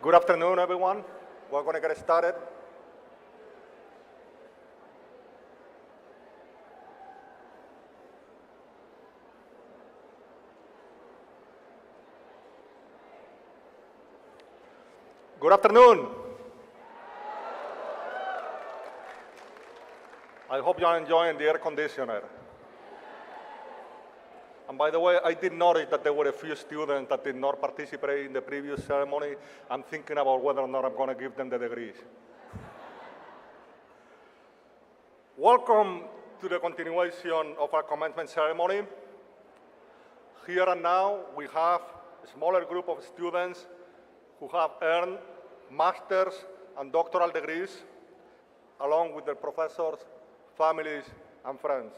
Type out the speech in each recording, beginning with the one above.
Good afternoon, everyone. We're going to get started. Good afternoon. I hope you are enjoying the air conditioner. And by the way, I did notice that there were a few students that did not participate in the previous ceremony. I'm thinking about whether or not I'm going to give them the degrees. Welcome to the continuation of our commencement ceremony. Here and now, we have a smaller group of students who have earned master's and doctoral degrees, along with their professors, families, and friends.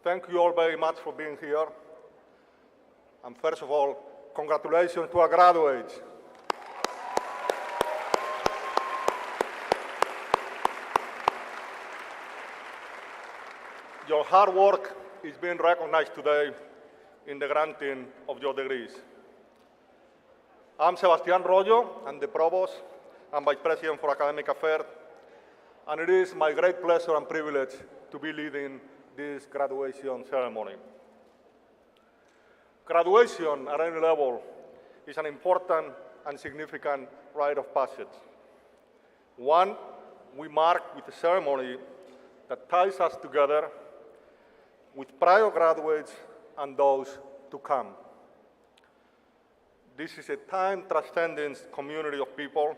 Thank you all very much for being here. And first of all, congratulations to our graduates. Your hard work is being recognized today in the granting of your degrees. I'm Sebastián Royo. I'm the Provost and Vice President for Academic Affairs, and it is my great pleasure and privilege to be leading this graduation ceremony. Graduation at any level is an important and significant rite of passage. One we mark with a ceremony that ties us together with prior graduates and those to come. This is a time-transcending community of people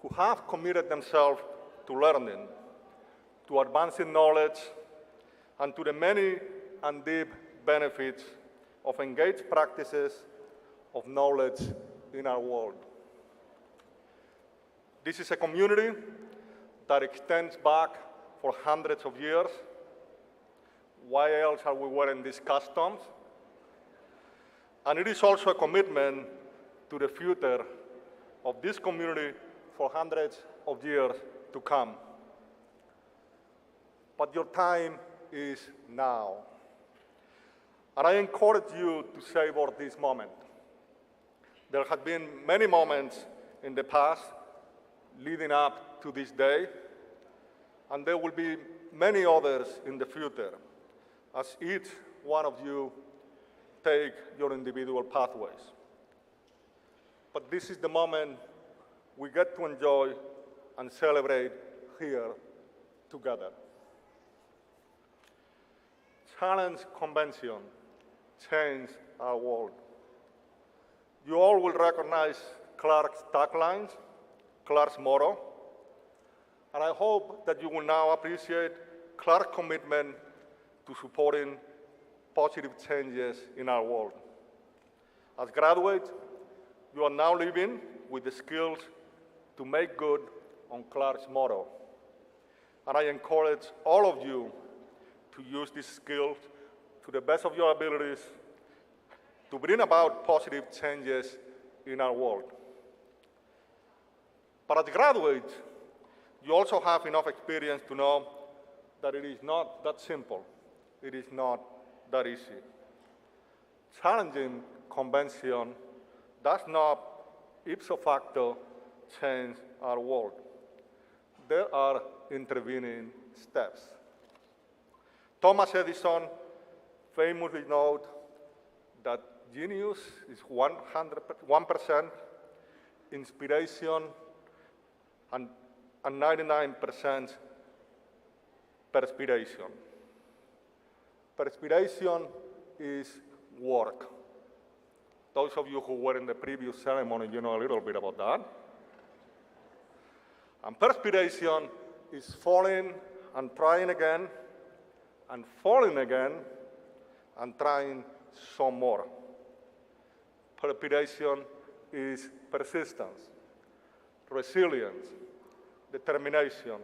who have committed themselves to learning, to advancing knowledge, and to the many and deep benefits of engaged practices of knowledge in our world. This is a community that extends back for hundreds of years. Why else are we wearing these customs? And it is also a commitment to the future of this community for hundreds of years to come. But your time is now. And I encourage you to savor this moment. There have been many moments in the past leading up to this day, and there will be many others in the future as each one of you take your individual pathways. But this is the moment we get to enjoy and celebrate here together. Challenge Convention, change our world. You all will recognize Clark's taglines, Clark's motto, and I hope that you will now appreciate Clark's commitment to supporting positive changes in our world. As graduates, you are now living with the skills to make good on Clark's motto. And I encourage all of you to use these skills to the best of your abilities to bring about positive changes in our world. But as graduates, you also have enough experience to know that it is not that simple. It is not that easy. Challenging convention does not ipso facto change our world. There are intervening steps. Thomas Edison famously noted that genius is 1% inspiration and 99% perspiration. Perspiration is work. Those of you who were in the previous ceremony, you know a little bit about that. And perspiration is falling and trying again, and falling again, and trying some more. Perspiration is persistence, resilience, determination.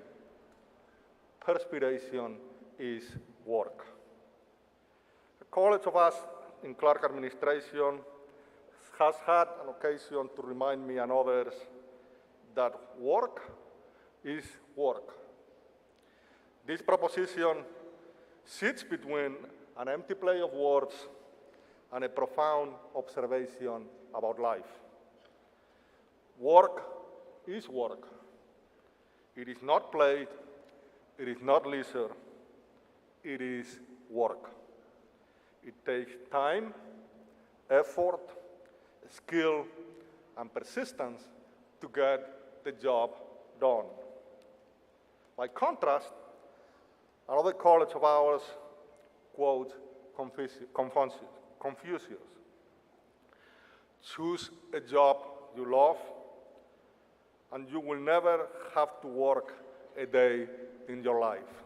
Perspiration is work. A college of us in Clark administration has had an occasion to remind me and others that work is work. This proposition sits between an empty play of words and a profound observation about life. Work is work. It is not play, it is not leisure, it is work. It takes time, effort, skill, and persistence to get the job done. By contrast, another college of ours quotes Confucius. Choose a job you love, and you will never have to work a day in your life.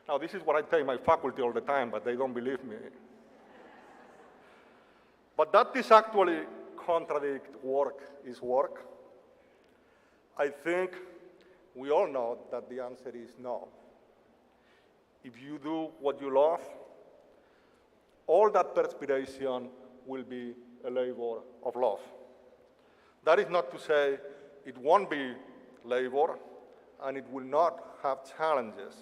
Now, this is what I tell my faculty all the time, but they don't believe me. But that this actually contradicts work is work. I think we all know that the answer is no. If you do what you love, all that perspiration will be a labor of love. That is not to say it won't be labor and it will not have challenges.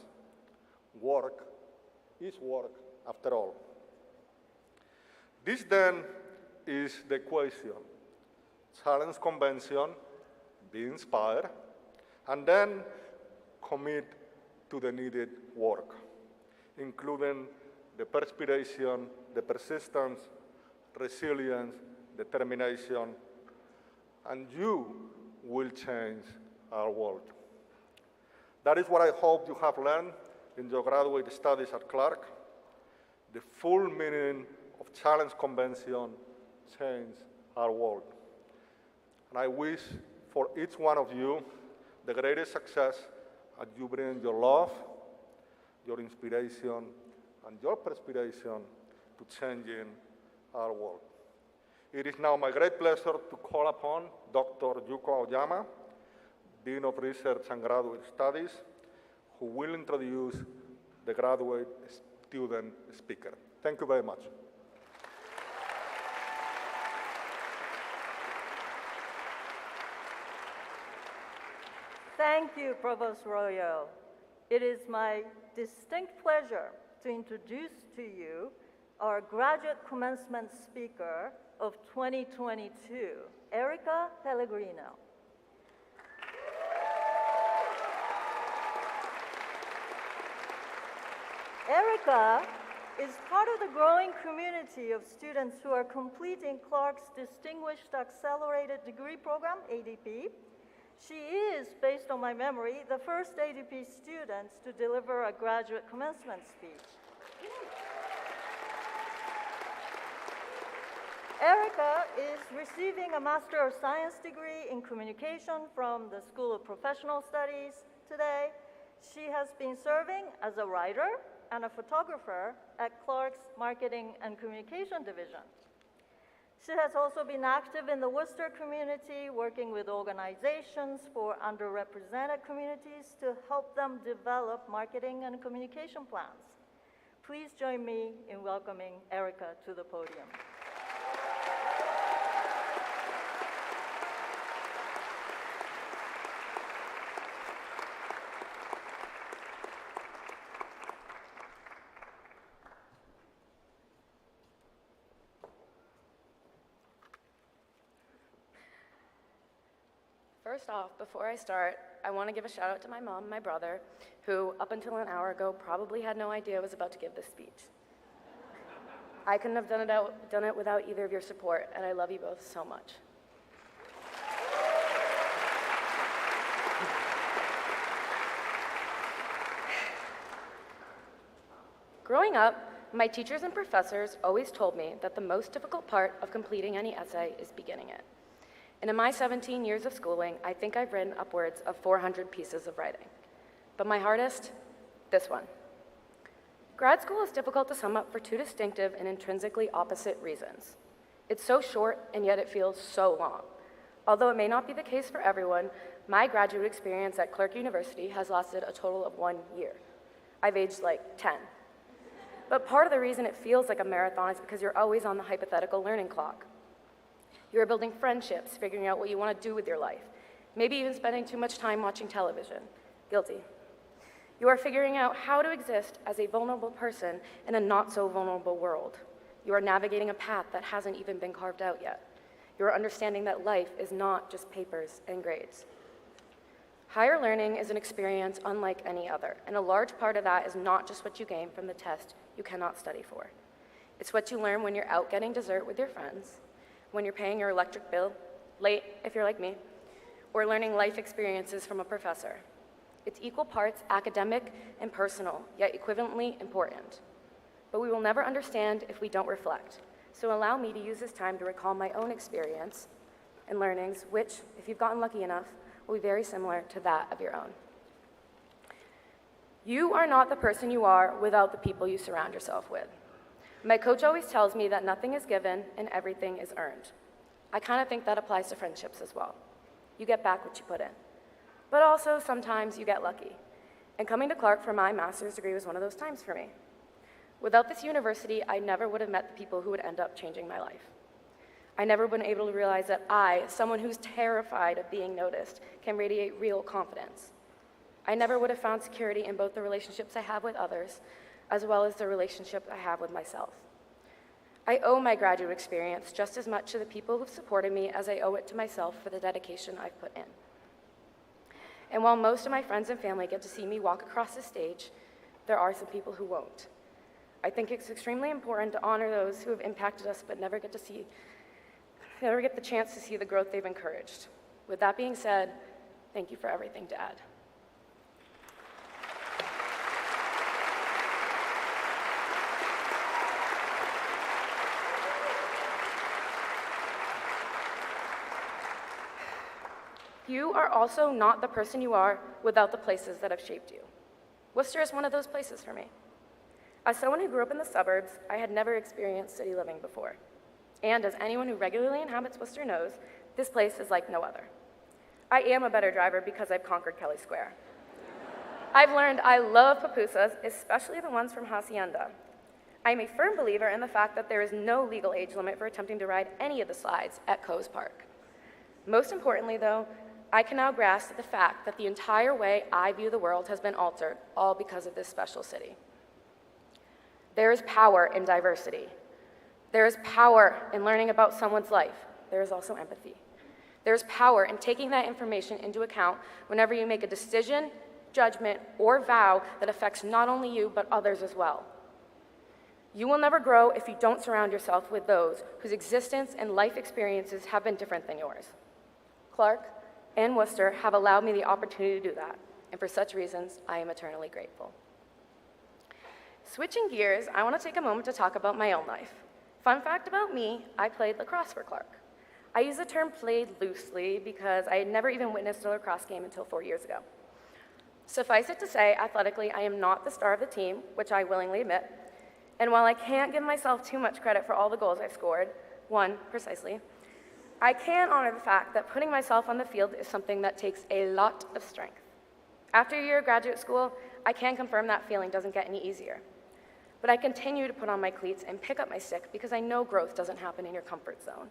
Work is work after all. This then is the equation. Challenge convention, be inspired, and then commit to the needed work, including the perspiration, the persistence, resilience, determination, and you will change our world. That is what I hope you have learned in your graduate studies at Clark. The full meaning of challenge convention change our world. And I wish for each one of you the greatest success as you bring your love, your inspiration, and your perspiration to changing our world. It is now my great pleasure to call upon Dr. Yuko Aoyama, Dean of Research and Graduate Studies, who will introduce the graduate student speaker. Thank you very much. Thank you, Provost Royo. It is my distinct pleasure to introduce to you our graduate commencement speaker of 2022, Erica Pellegrino. Erica is part of the growing community of students who are completing Clark's Distinguished Accelerated Degree Program, ADP. She is, based on my memory, the first ADP student to deliver a graduate commencement speech. Erica is receiving a Master of Science degree in communication from the School of Professional Studies today. She has been serving as a writer and a photographer at Clark's Marketing and Communication Division. She has also been active in the Worcester community, working with organizations for underrepresented communities to help them develop marketing and communication plans. Please join me in welcoming Erica to the podium. First off, before I start, I want to give a shout out to my mom and my brother, who up until an hour ago probably had no idea I was about to give this speech. I couldn't have done it without either of your support, and I love you both so much. Growing up, my teachers and professors always told me that the most difficult part of completing any essay is beginning it. And in my 17 years of schooling, I think I've written upwards of 400 pieces of writing. But my hardest, this one. Grad school is difficult to sum up for two distinctive and intrinsically opposite reasons. It's so short, and yet it feels so long. Although it may not be the case for everyone, my graduate experience at Clark University has lasted a total of 1 year. I've aged like 10. But part of the reason it feels like a marathon is because you're always on the hypothetical learning clock. You're building friendships, figuring out what you want to do with your life, maybe even spending too much time watching television. Guilty. You are figuring out how to exist as a vulnerable person in a not-so-vulnerable world. You are navigating a path that hasn't even been carved out yet. You are understanding that life is not just papers and grades. Higher learning is an experience unlike any other, and a large part of that is not just what you gain from the test you cannot study for. It's what you learn when you're out getting dessert with your friends, when you're paying your electric bill, late if you're like me, or learning life experiences from a professor. It's equal parts academic and personal, yet equivalently important. But we will never understand if we don't reflect. So allow me to use this time to recall my own experience and learnings, which, if you've gotten lucky enough, will be very similar to that of your own. You are not the person you are without the people you surround yourself with. My coach always tells me that nothing is given and everything is earned. I kind of think that applies to friendships as well. You get back what you put in. But also, sometimes you get lucky. And coming to Clark for my master's degree was one of those times for me. Without this university, I never would have met the people who would end up changing my life. I never would have been able to realize that I, someone who's terrified of being noticed, can radiate real confidence. I never would have found security in both the relationships I have with others, as well as the relationship I have with myself. I owe my graduate experience just as much to the people who've supported me as I owe it to myself for the dedication I've put in. And while most of my friends and family get to see me walk across the stage, there are some people who won't. I think it's extremely important to honor those who have impacted us but never get the chance to see the growth they've encouraged. With that being said, thank you for everything, Dad. You are also not the person you are without the places that have shaped you. Worcester is one of those places for me. As someone who grew up in the suburbs, I had never experienced city living before. And as anyone who regularly inhabits Worcester knows, this place is like no other. I am a better driver because I've conquered Kelly Square. I've learned I love pupusas, especially the ones from Hacienda. I'm a firm believer in the fact that there is no legal age limit for attempting to ride any of the slides at Coes Park. Most importantly, though, I can now grasp the fact that the entire way I view the world has been altered, all because of this special city. There is power in diversity. There is power in learning about someone's life. There is also empathy. There is power in taking that information into account whenever you make a decision, judgment, or vow that affects not only you, but others as well. You will never grow if you don't surround yourself with those whose existence and life experiences have been different than yours. Clark and Worcester have allowed me the opportunity to do that, and for such reasons, I am eternally grateful. Switching gears, I want to take a moment to talk about my own life. Fun fact about me, I played lacrosse for Clark. I use the term played loosely because I had never even witnessed a lacrosse game until 4 years ago. Suffice it to say, athletically, I am not the star of the team, which I willingly admit. And while I can't give myself too much credit for all the goals I've scored, one precisely, I can honor the fact that putting myself on the field is something that takes a lot of strength. After a year of graduate school, I can confirm that feeling doesn't get any easier. But I continue to put on my cleats and pick up my stick because I know growth doesn't happen in your comfort zone.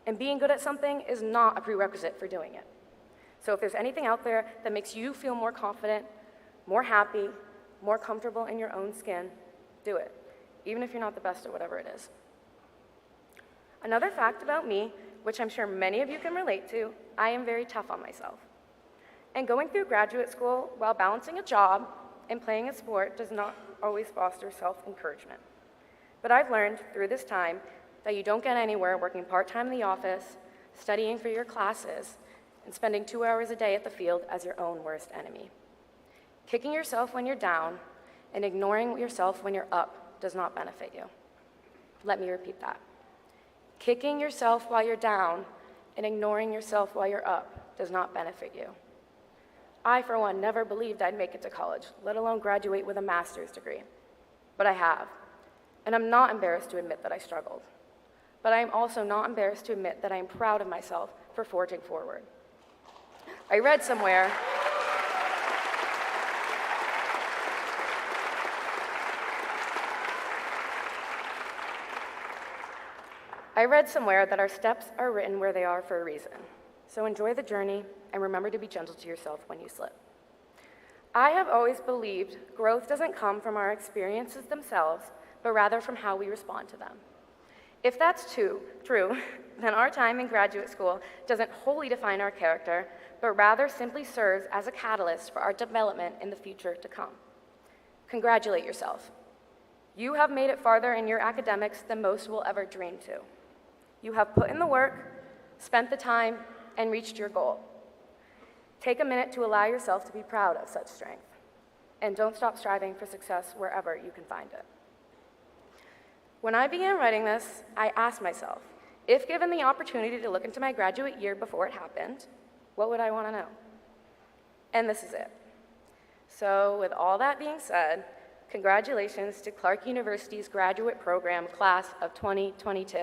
And being good at something is not a prerequisite for doing it. So if there's anything out there that makes you feel more confident, more happy, more comfortable in your own skin, do it, even if you're not the best at whatever it is. Another fact about me, which I'm sure many of you can relate to, I am very tough on myself. And going through graduate school while balancing a job and playing a sport does not always foster self-encouragement. But I've learned through this time that you don't get anywhere working part-time in the office, studying for your classes, and spending 2 hours a day at the field as your own worst enemy. Kicking yourself when you're down and ignoring yourself when you're up does not benefit you. Let me repeat that. Kicking yourself while you're down and ignoring yourself while you're up does not benefit you. I, for one, never believed I'd make it to college, let alone graduate with a master's degree. But I have, and I'm not embarrassed to admit that I struggled. But I am also not embarrassed to admit that I am proud of myself for forging forward. I read somewhere that our steps are written where they are for a reason. So enjoy the journey and remember to be gentle to yourself when you slip. I have always believed growth doesn't come from our experiences themselves, but rather from how we respond to them. If that's true, then our time in graduate school doesn't wholly define our character, but rather simply serves as a catalyst for our development in the future to come. Congratulate yourself. You have made it farther in your academics than most will ever dream to. You have put in the work, spent the time, and reached your goal. Take a minute to allow yourself to be proud of such strength. And don't stop striving for success wherever you can find it. When I began writing this, I asked myself, if given the opportunity to look into my graduate year before it happened, what would I want to know? And this is it. So with all that being said, congratulations to Clark University's graduate program class of 2022.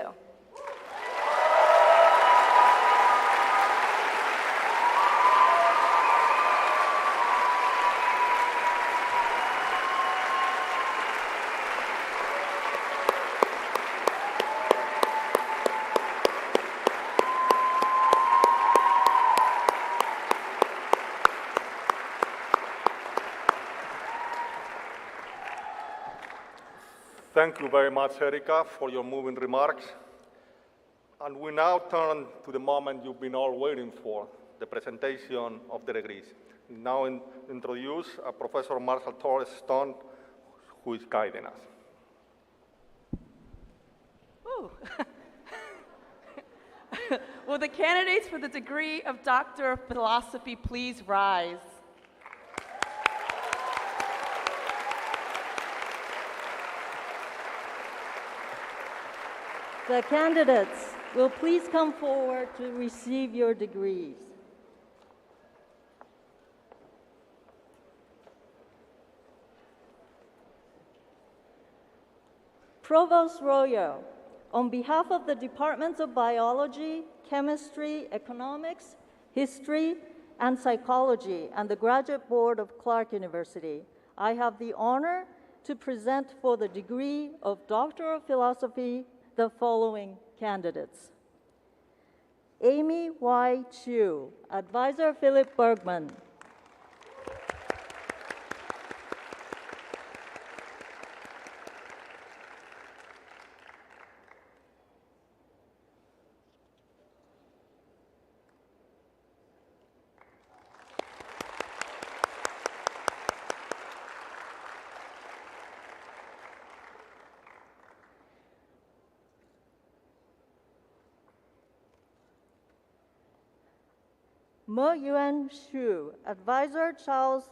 Thank you very much, Erica, for your moving remarks. And we now turn to the moment you've been all waiting for, the presentation of the degrees. Now introduce Professor Marshall Torres Stone, who is guiding us. Ooh. Will the candidates for the degree of Doctor of Philosophy please rise? The candidates will please come forward to receive your degrees. Provost Royo, on behalf of the Departments of Biology, Chemistry, Economics, History, and Psychology, and the Graduate Board of Clark University, I have the honor to present for the degree of Doctor of Philosophy the following candidates. Amy Y. Chu, Advisor Philip Bergman. Mo Yuan Shu, Advisor Charles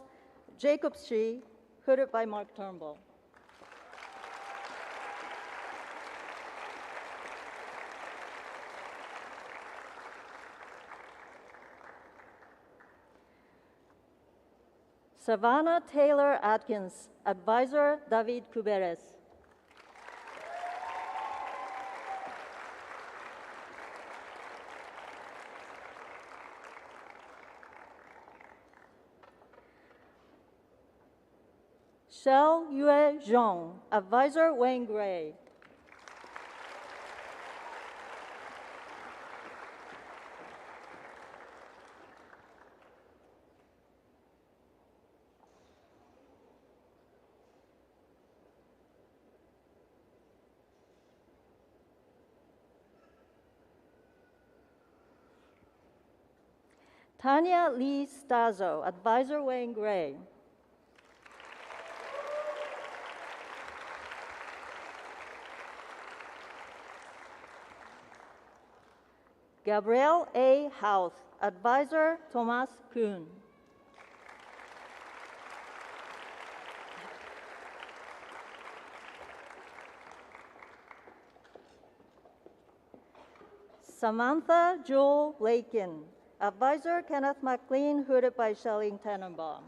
Jacobs-Shi, hooded by Mark Turnbull. Savannah Taylor Atkins, Advisor David Cuberes. Shell Yue Zhong, Advisor Wayne Gray. Tanya Lee Stazo, Advisor Wayne Gray. Gabrielle A. Houth, Advisor Thomas Kuhn. Samantha Joel Lakin, Advisor Kenneth McLean, hooded by Shelley Tenenbaum.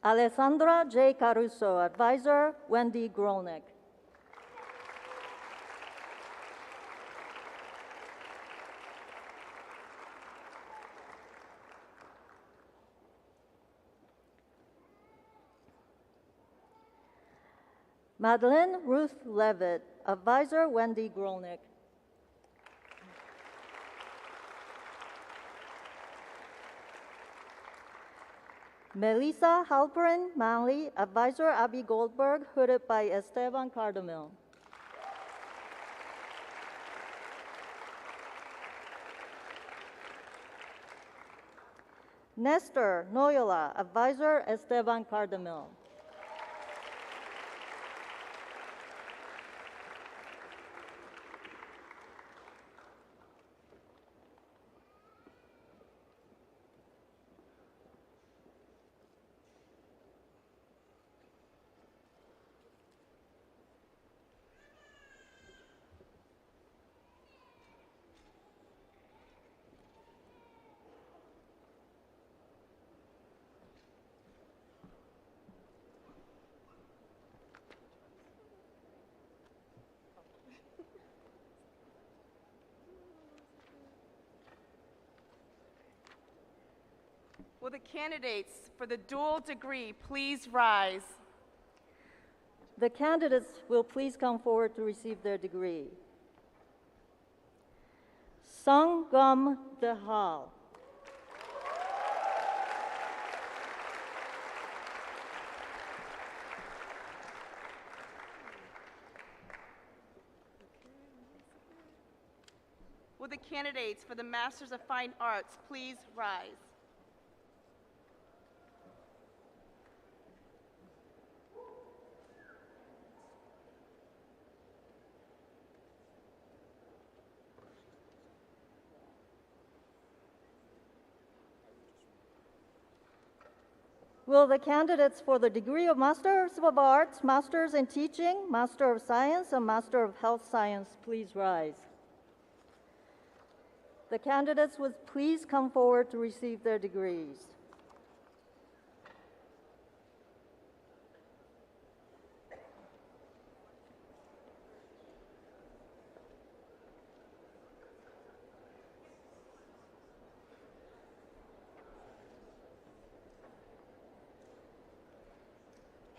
Alessandra J. Caruso, Advisor Wendy Grolnick. Madeleine Ruth Levitt, Advisor Wendy Grolnick. Melissa Halperin Manley, Advisor Abby Goldberg, hooded by Esteban Cardamil. Nestor Noyola, Advisor Esteban Cardamil. Will the candidates for the dual degree please rise? The candidates will please come forward to receive their degree. Sangam Dehal. Will the candidates for the Masters of Fine Arts please rise? Will the candidates for the degree of Masters of Arts, Masters in Teaching, Master of Science, and Master of Health Science please rise? The candidates would please come forward to receive their degrees.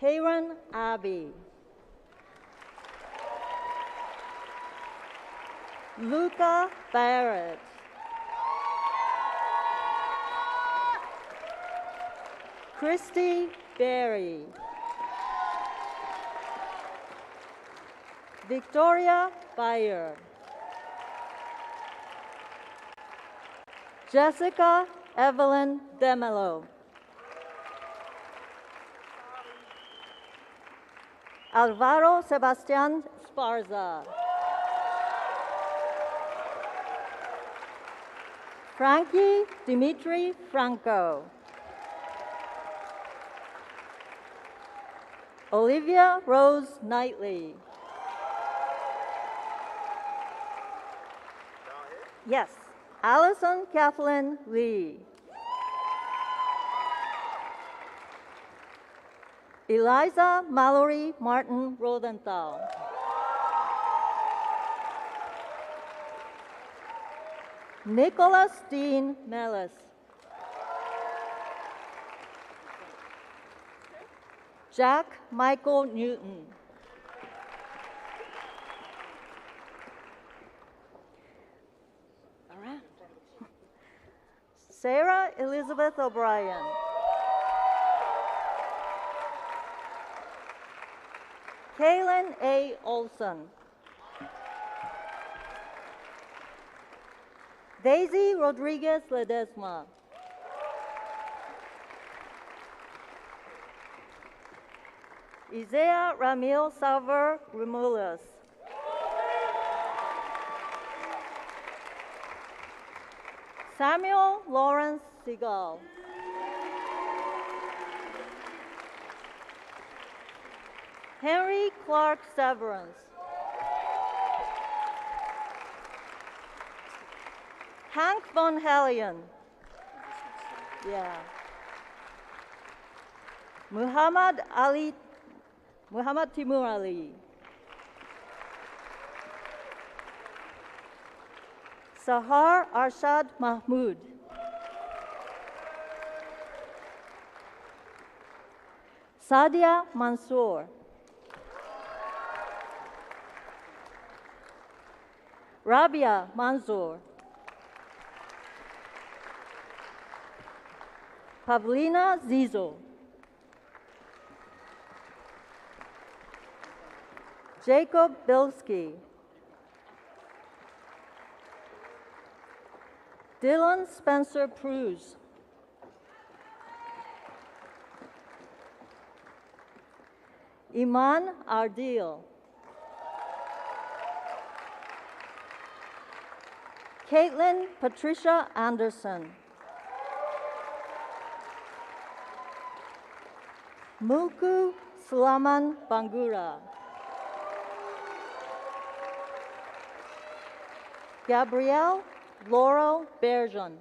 Hayron Abbey. Luca Barrett. Christy Berry. Victoria Bayer. Jessica Evelyn Demelo. Alvaro Sebastian Sparza. Frankie Dimitri Franco. Olivia Rose Knightley. Yes. Allison Kathleen Lee. Eliza Mallory Martin Rodenthal. Nicholas Dean Mellis. Jack Michael Newton. All right. Sarah Elizabeth O'Brien. Kaylin A. Olson. Daisy Rodriguez Ledesma. Isaiah Ramil Salver Remulas. Samuel Lawrence Seagal. Henry Clark Severance. Hank Von Hellion. Yeah. Muhammad Timur Ali. Sahar Arshad Mahmood. Sadia Mansour. Rabia Manzoor. Pavlina Zizo. Jacob Bilski. Dylan Spencer Pruse. Iman Ardil. Caitlin Patricia Anderson. Mulku Sulaman Bangura. Gabrielle Laurel Bergeon.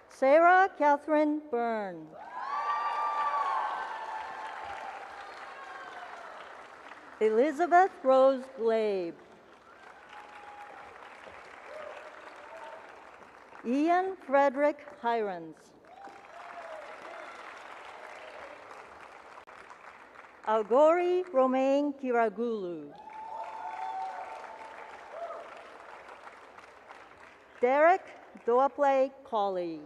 Sarah Catherine Byrne. Elizabeth Rose Glabe. Ian Frederick Hirons. Algori Romain Kiragulu. Derek Doaple Colley.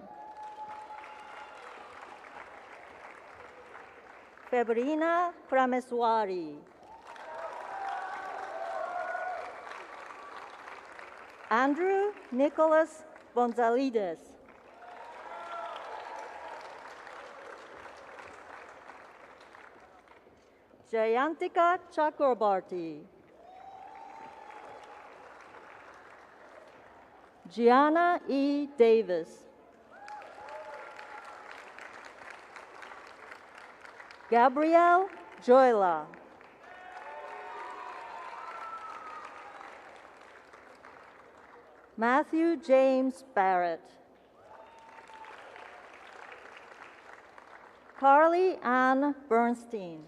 Febrina Prameswari. Andrew Nicholas Gonzalides. Jayantika Chakrabarti. Gianna E. Davis. Gabrielle Joyla. Matthew James Barrett. Carly Ann Bernstein.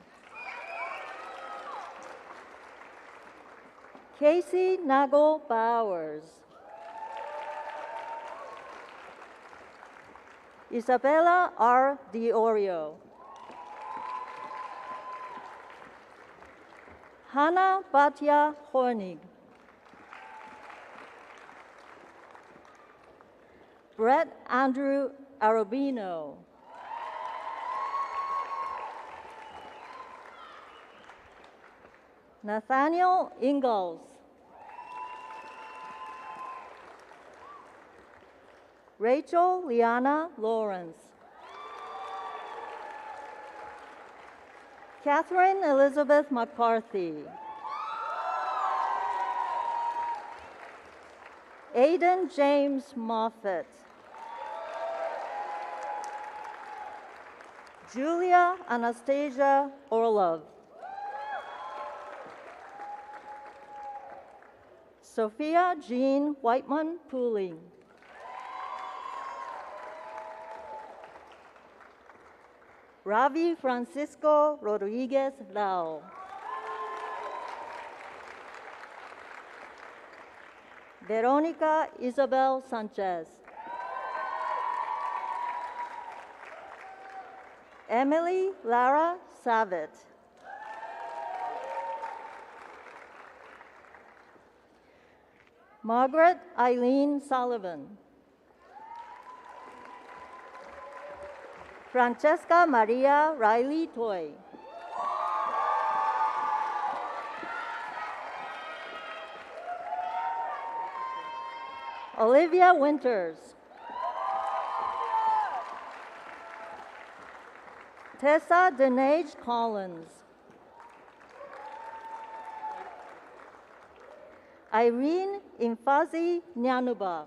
Casey Nagel Bowers. Isabella R. Diorio. Hannah Batya Hornig. Brett Andrew Arubino. Nathaniel Ingalls. Rachel Liana Lawrence. Catherine Elizabeth McCarthy. Aidan James Moffett. Julia Anastasia Orlov. Sophia Jean Whiteman Pooling. Ravi Francisco Rodriguez Lau. Veronica Isabel Sanchez. Emily Lara Savitt. Margaret Eileen Sullivan. Francesca Maria Riley Toy. Olivia Winters. Tessa Denage Collins. Irene Infazi Nyanuba.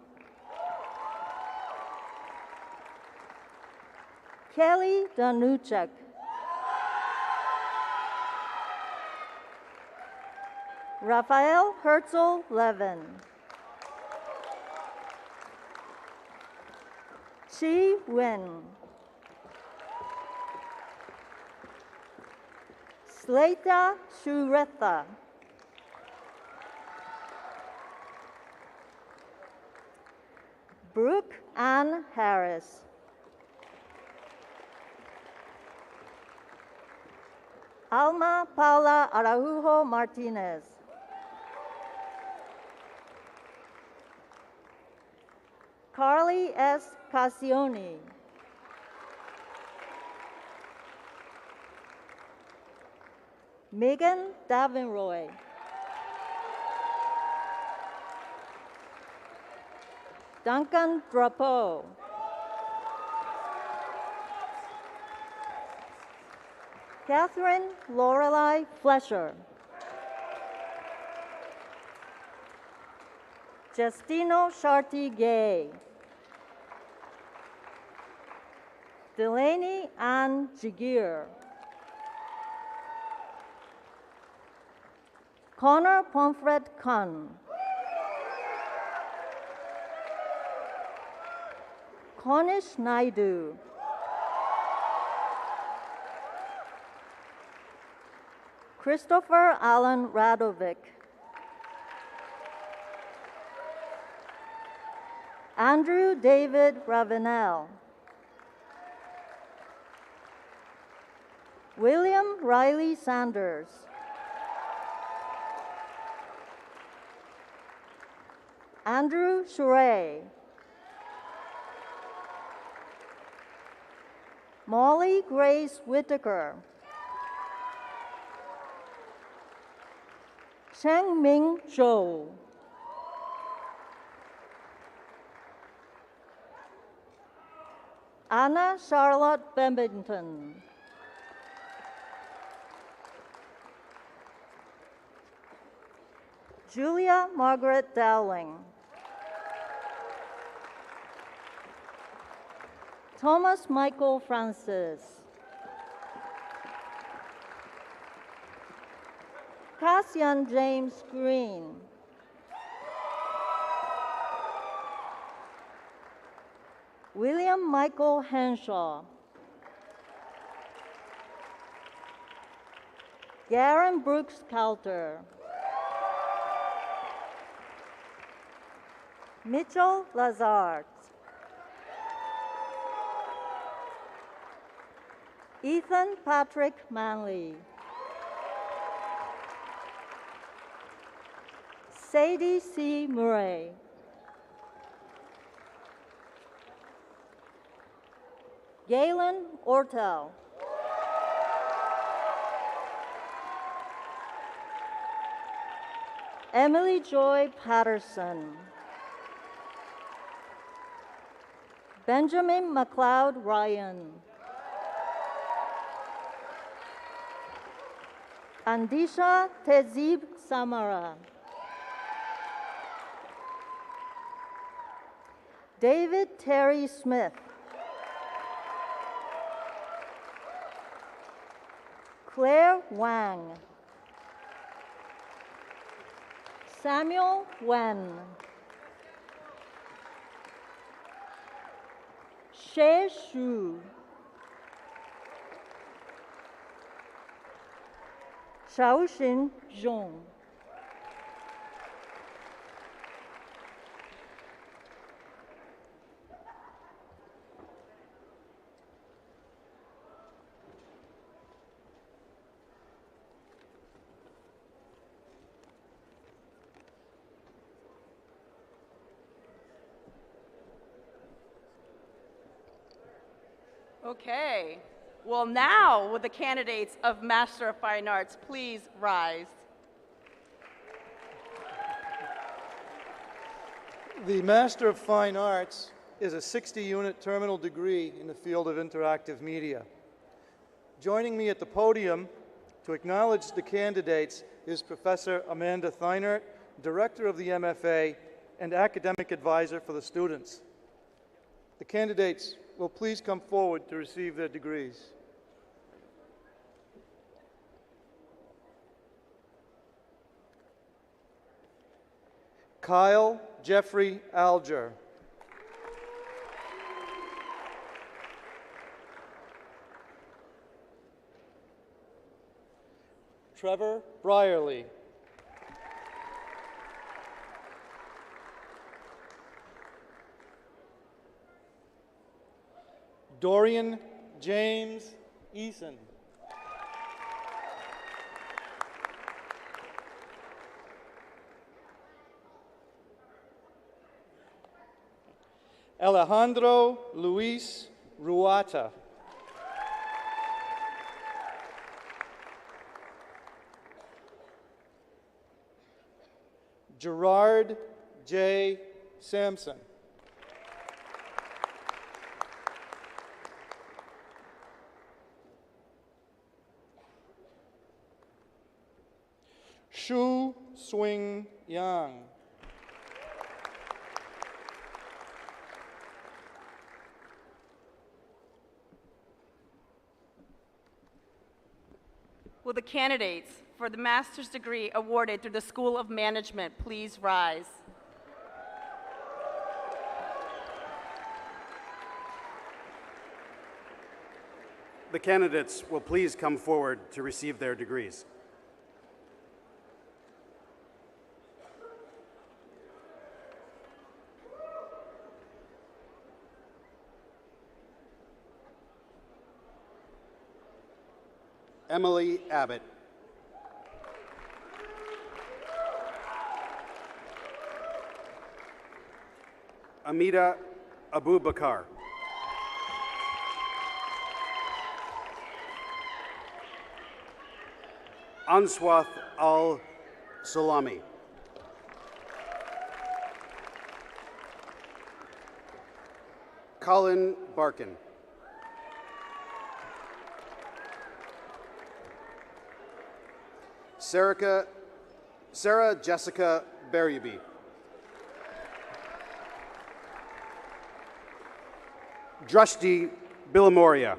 Kelly Danuchek. Raphael Herzl Levin. Chi Wen. Sleta Shuretha. Brooke Ann Harris. Alma Paula Araujo Martinez. Carly S. Cassioni. Megan Davinroy. Duncan Drapeau. Catherine Lorelei Flesher. Justino Sharti Gay. Delaney Ann Jagir. Connor Pomfret Khan. Cornish Naidu. Christopher Allen Radovic. Andrew David Ravenel. William Riley Sanders. Andrew Shuray. Molly Grace Whitaker. Cheng Ming Zhou. Anna Charlotte Bembington. Julia Margaret Dowling. Thomas Michael Francis. Cassian James Green. William Michael Henshaw. Garen Brooks Coulter. Mitchell Lazard. Ethan Patrick Manley. Sadie C. Murray. Galen Ortel. Emily Joy Patterson. Benjamin McLeod Ryan. Andisha Tezib Samara. David Terry Smith. Claire Wang. Samuel Wen. She Shu. Shaoxin Zhong. Okay. Well, now, will the candidates of Master of Fine Arts please rise? The Master of Fine Arts is a 60-unit terminal degree in the field of interactive media. Joining me at the podium to acknowledge the candidates is Professor Amanda Theinert, Director of the MFA and Academic Advisor for the students. The candidates will please come forward to receive their degrees. Kyle Jeffrey Alger. Trevor Brierly. Dorian James Eason. Alejandro Luis Ruata. Gerard J. Sampson. Shu Swing Yang. Will the candidates for the master's degree awarded through the School of Management please rise? The candidates will please come forward to receive their degrees. Emily Abbott. Amida Abubakar. Answath Al-Salami. Colin Barkin. Sarah Jessica Berryby. Drusty Billamoria.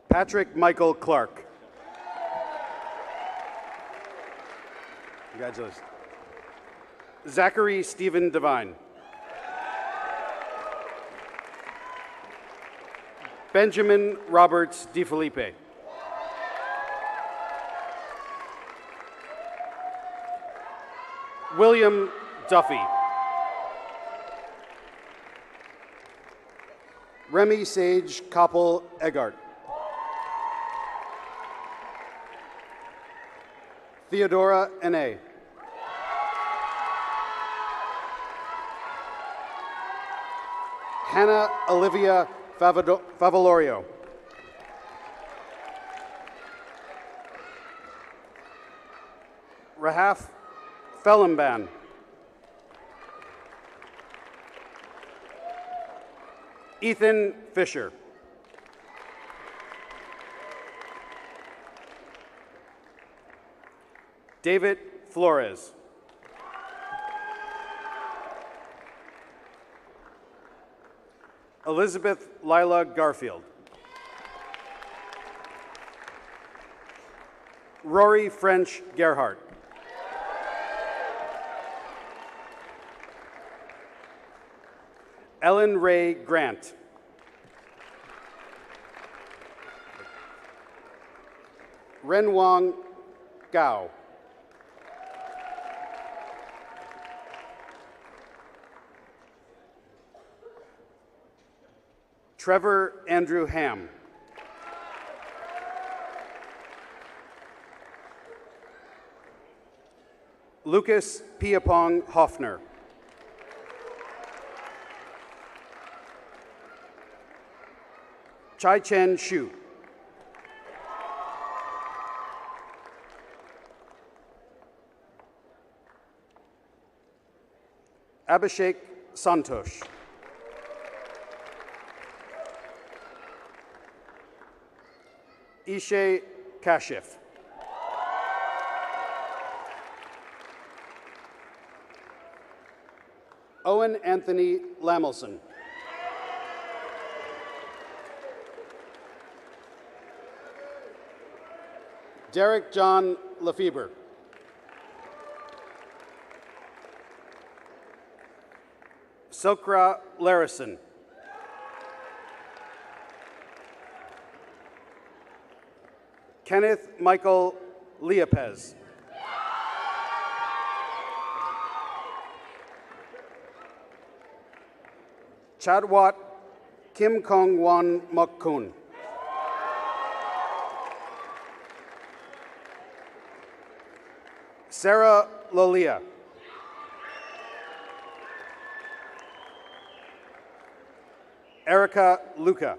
Patrick Michael Clark. Congratulations. Zachary Stephen Devine. Benjamin Roberts DiFelipe. William Duffy. Remy Sage Koppel Eggart. Theodora N.A. Hannah Olivia Favolorio. Rahaf Fellenban. Ethan Fisher. David Flores. Elizabeth Lila Garfield. Rory French Gerhardt. Ellen Ray Grant. Ren Wong Gao. Trevor Andrew Ham. Lucas Piapong Hoffner. Chai Chen Shu. Abhishek Santosh. Ishay Kashif. Owen Anthony Lamelson. Derek John Lefebvre. Sokra Larison. Kenneth Michael Leopez. Chadwat Kim Kong Wan Mokun. Sarah Lolia. Erica Luca.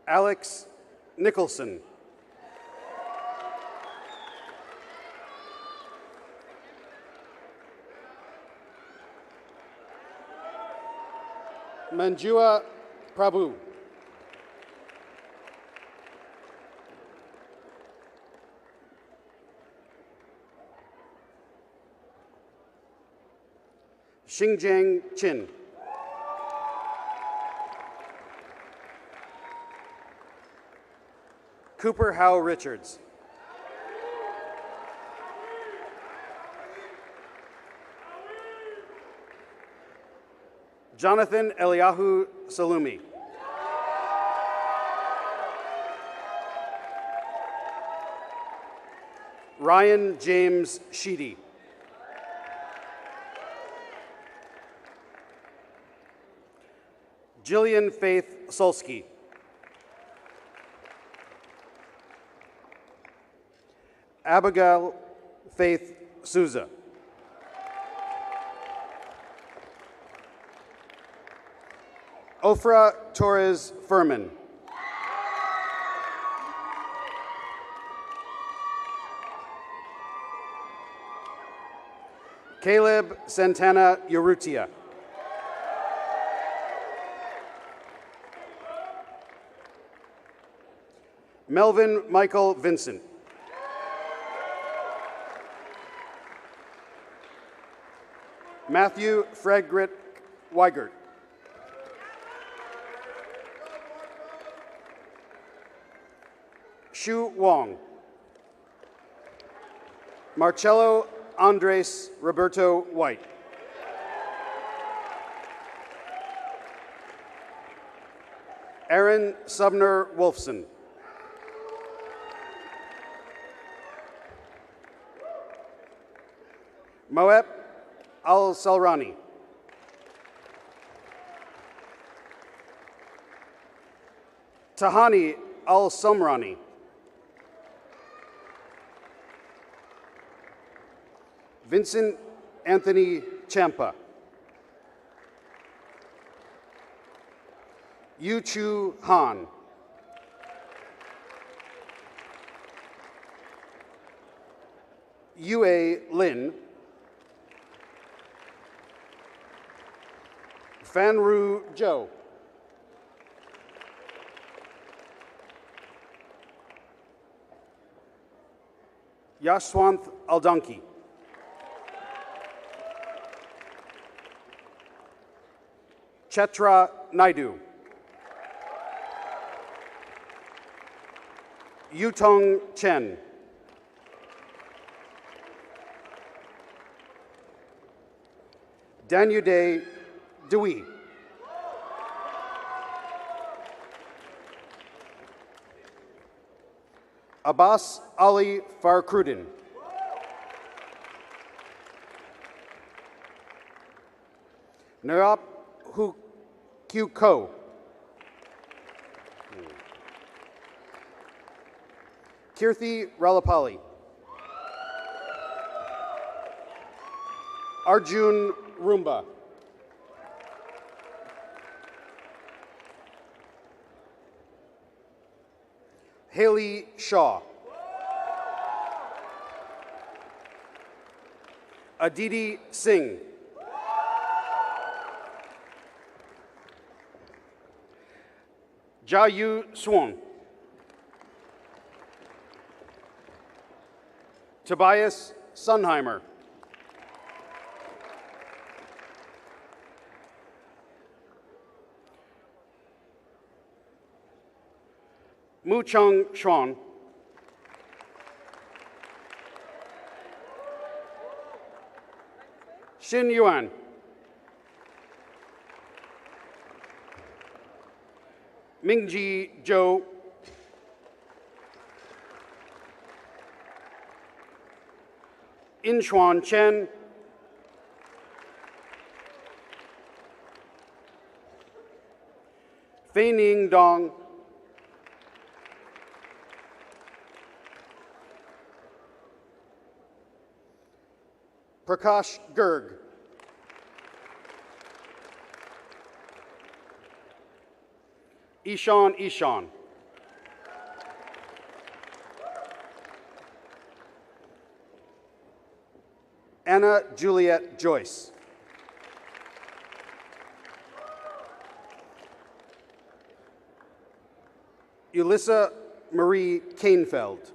Alex Nicholson. Manjua Prabhu. Xinjiang Chin. Cooper Howe Richards. Jonathan Eliyahu Salumi. Ryan James Sheedy. Jillian Faith Solsky. Abigail Faith Souza. Ofra Torres Furman. Caleb Santana Urrutia. Melvin Michael Vincent. Matthew Frederick Weigert. Shu Wong. Marcello Andres Roberto White. Aaron Subner Wolfson. Moep Al-Salrani. Tahani Al-Samrani. Vincent Anthony Champa. Yu Chu Han. Yue Lin. Fanru Zhou. Yashwanth Aldanki. Chetra Naidu. Yutong Chen. Danyude Dewey. Abbas Ali Farkrudin. Nerap Hu Kyu Ko. Kirthi Ralapali. Arjun Rumba. Haley Shaw. Aditi Singh. Jayu Swan. Tobias Sunheimer. Mu Chung Xuan. Xin Yuan. Mingji Zhou. Inchuan Chen. Fei Ning Dong. Prakash Girg. Ishan. Anna Juliet Joyce. Ulissa Marie Kainfeld.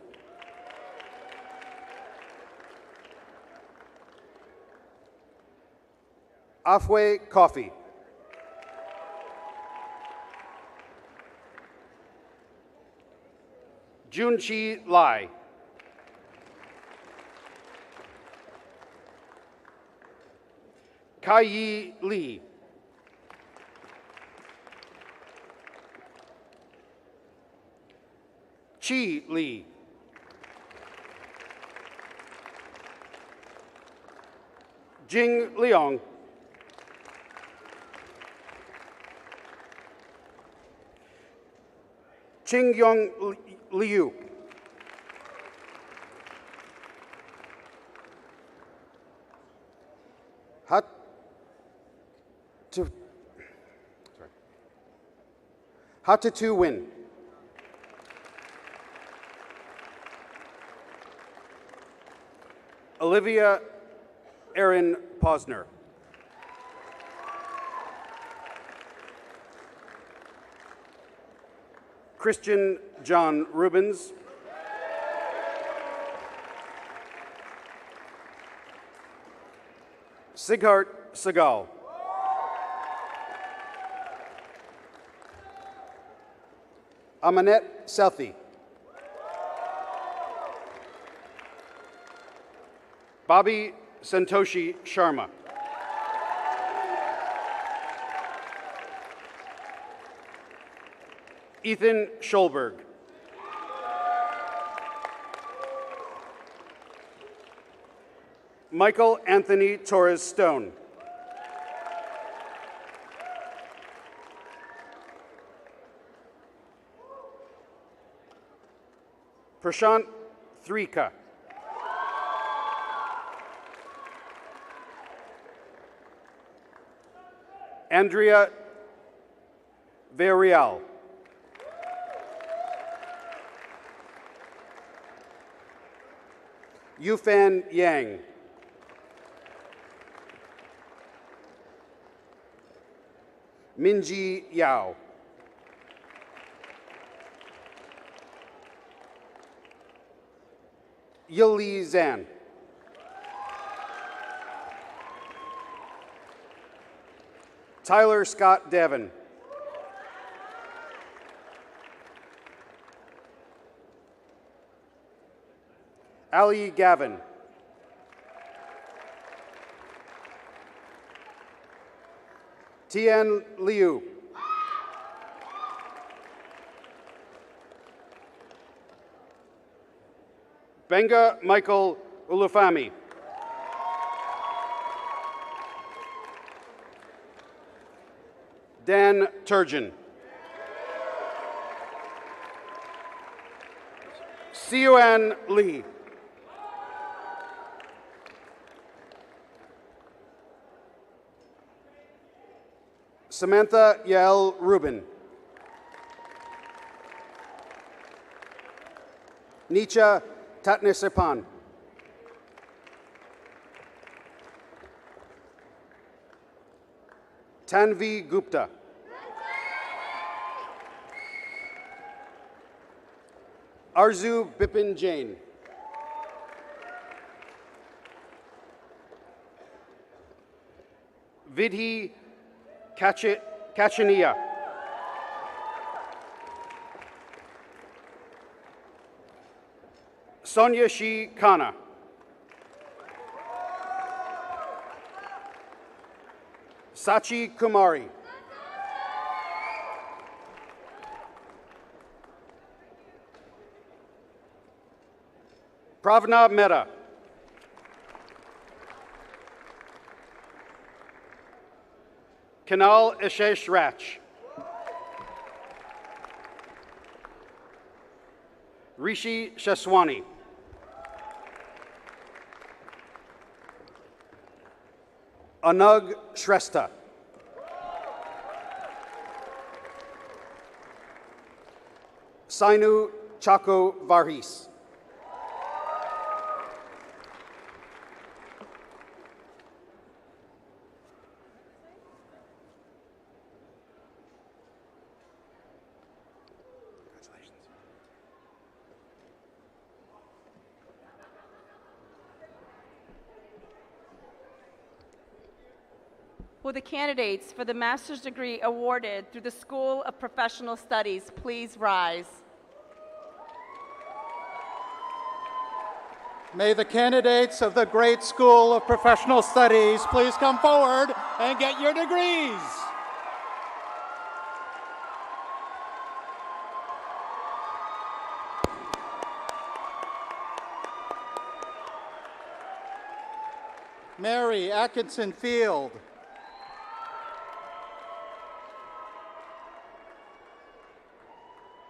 Afwe Coffee. Junchi Lai. Kai-Yi Lee. Chi Lee. Jing Liang. Qingyong Liu. Hatatu Win. Olivia Erin Posner. Christian John Rubens. Sighart Segal. Amanet Southey. Bobby Santoshi Sharma. Ethan Scholberg. Michael Anthony Torres Stone. Prashant Thrika. Andrea Villarreal. Yufan Yang. Minji Yao. Yili Zan. Tyler Scott Devon. Ali Gavin. Tian Liu. Benga Michael Ulufami. Dan Turgeon. Siuan Lee. Samantha Yael Rubin. Nicha Tatnesipan. Tanvi Gupta. Arzu Bipin Jain. Vidhi Kachania. Sonia Shi Khanna. Sachi Kumari. Pravna Mehta. Kanal Ashesh Rach. Rishi Shaswani. Anug Shrestha. Sainu Chako Varghese. Will the candidates for the master's degree awarded through the School of Professional Studies please rise? May the candidates of the great School of Professional Studies please come forward and get your degrees. Mary Atkinson Field.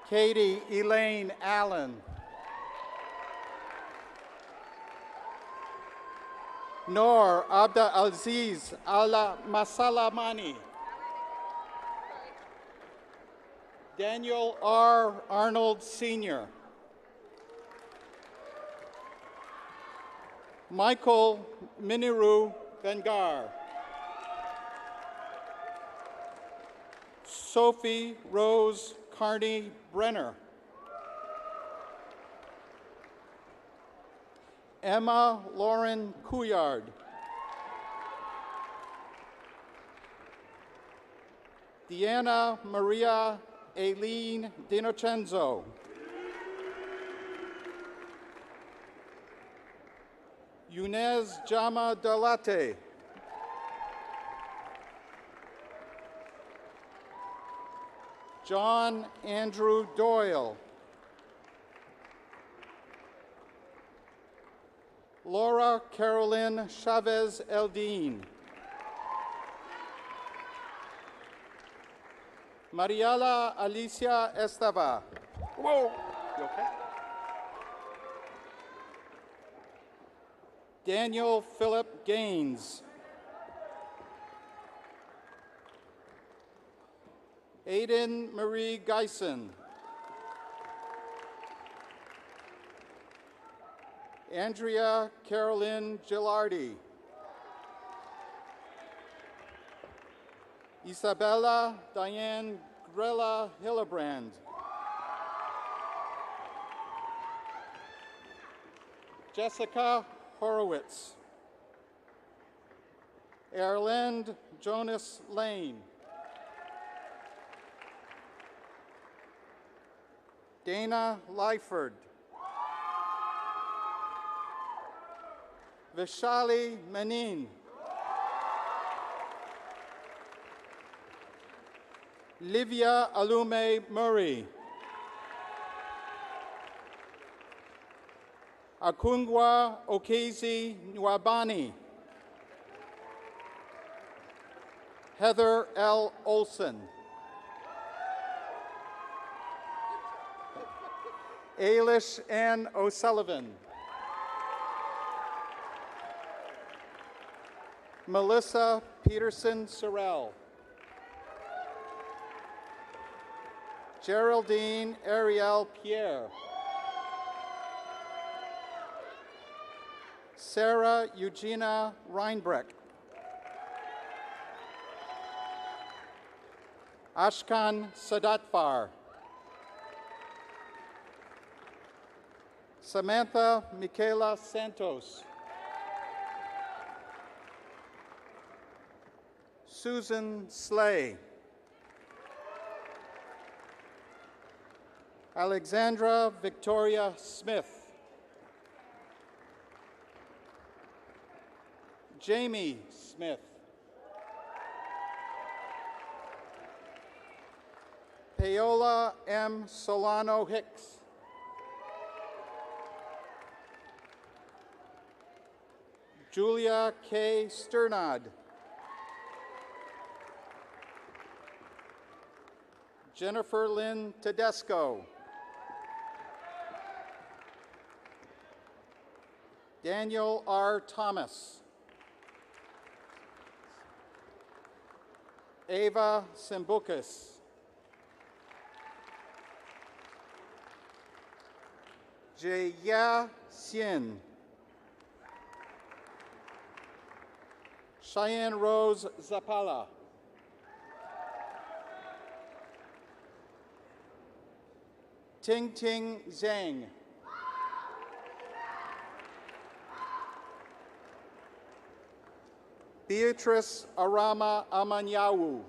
Katie Elaine Allen. Noor Abda Aziz Ala Masalamani. Daniel R. Arnold Sr. Michael Miniru Bengar. Sophie Rose Carney Brenner. Emma Lauren Couillard. Deanna Maria Aileen Dinocenzo. Yunez Jama Dalate. John Andrew Doyle. Laura Carolyn Chavez Eldin. Mariela Alicia Estava. Whoa, you okay? Daniel Philip Gaines. Aiden Marie Geisen. Andrea Carolyn Gilardi. Isabella Diane Grella Hillebrand. Jessica Horowitz. Erland Jonas Lane. Dana Lyford. Vishali Menin. Livia Alume Murray. Akungwa Okezi Nwabani. Heather L. Olson. Ailish Ann O'Sullivan. Melissa Peterson Sorrell. Geraldine Ariel Pierre. Sarah Eugenia Reinbrecht. Ashkan Sadatfar. Samantha Michaela Santos. Susan Slay. Alexandra Victoria Smith. Jamie Smith. Paola M. Solano Hicks. Julia K. Sternad. Jennifer Lynn Tedesco. Daniel R. Thomas. Ava Simbukis. Jia Xian. Cheyenne Rose Zapala. Ting Ting Zhang. Beatrice Arama Amanyawu.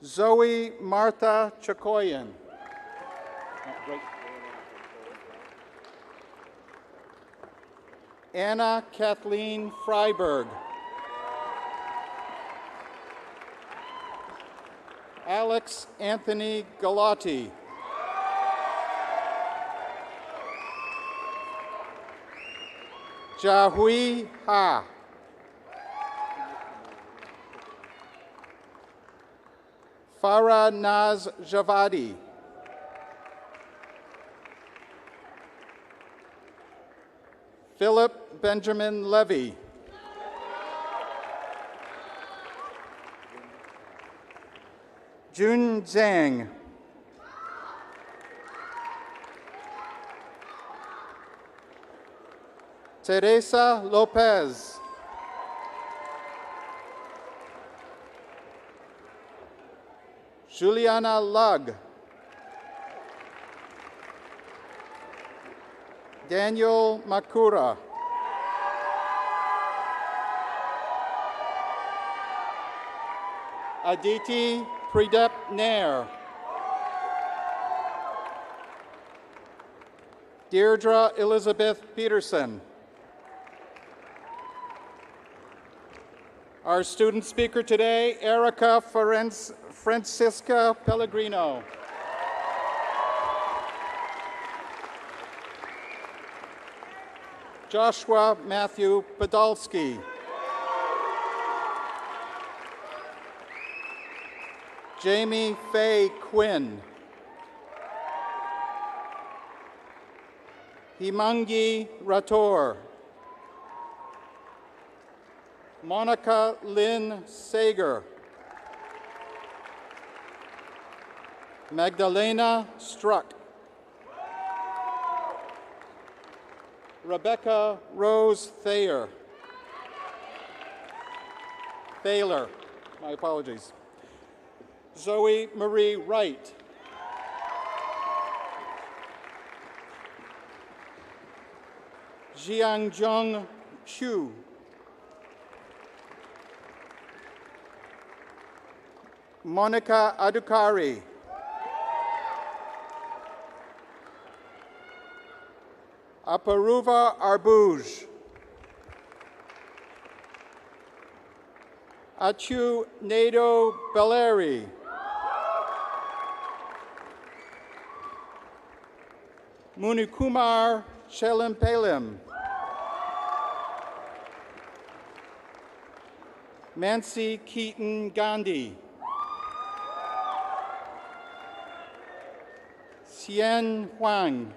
Zoe Martha Chakoyan. Anna Kathleen Freiberg. Alex Anthony Galati. Jahui Ha. Farah Naz Javadi. Philip Benjamin Levy. Jun Zhang. Teresa Lopez. Juliana Lug. Daniel Makura. Aditi Pridep Nair. Deirdre Elizabeth Peterson. Our student speaker today, Erica Francisca Pellegrino. Joshua Matthew Podolsky. Jamie Faye Quinn. Himangi Rator. Monica Lynn Sager. Magdalena Struck. Rebecca Rose Thayer. Thaler, my apologies. Zoe Marie Wright. Jiangjung Xu. Monica Adukari. Aparuva Arbuj. Achu Nado Belleri. Munikumar Chelimpalim. Mansi Keaton Gandhi. Xian Huang.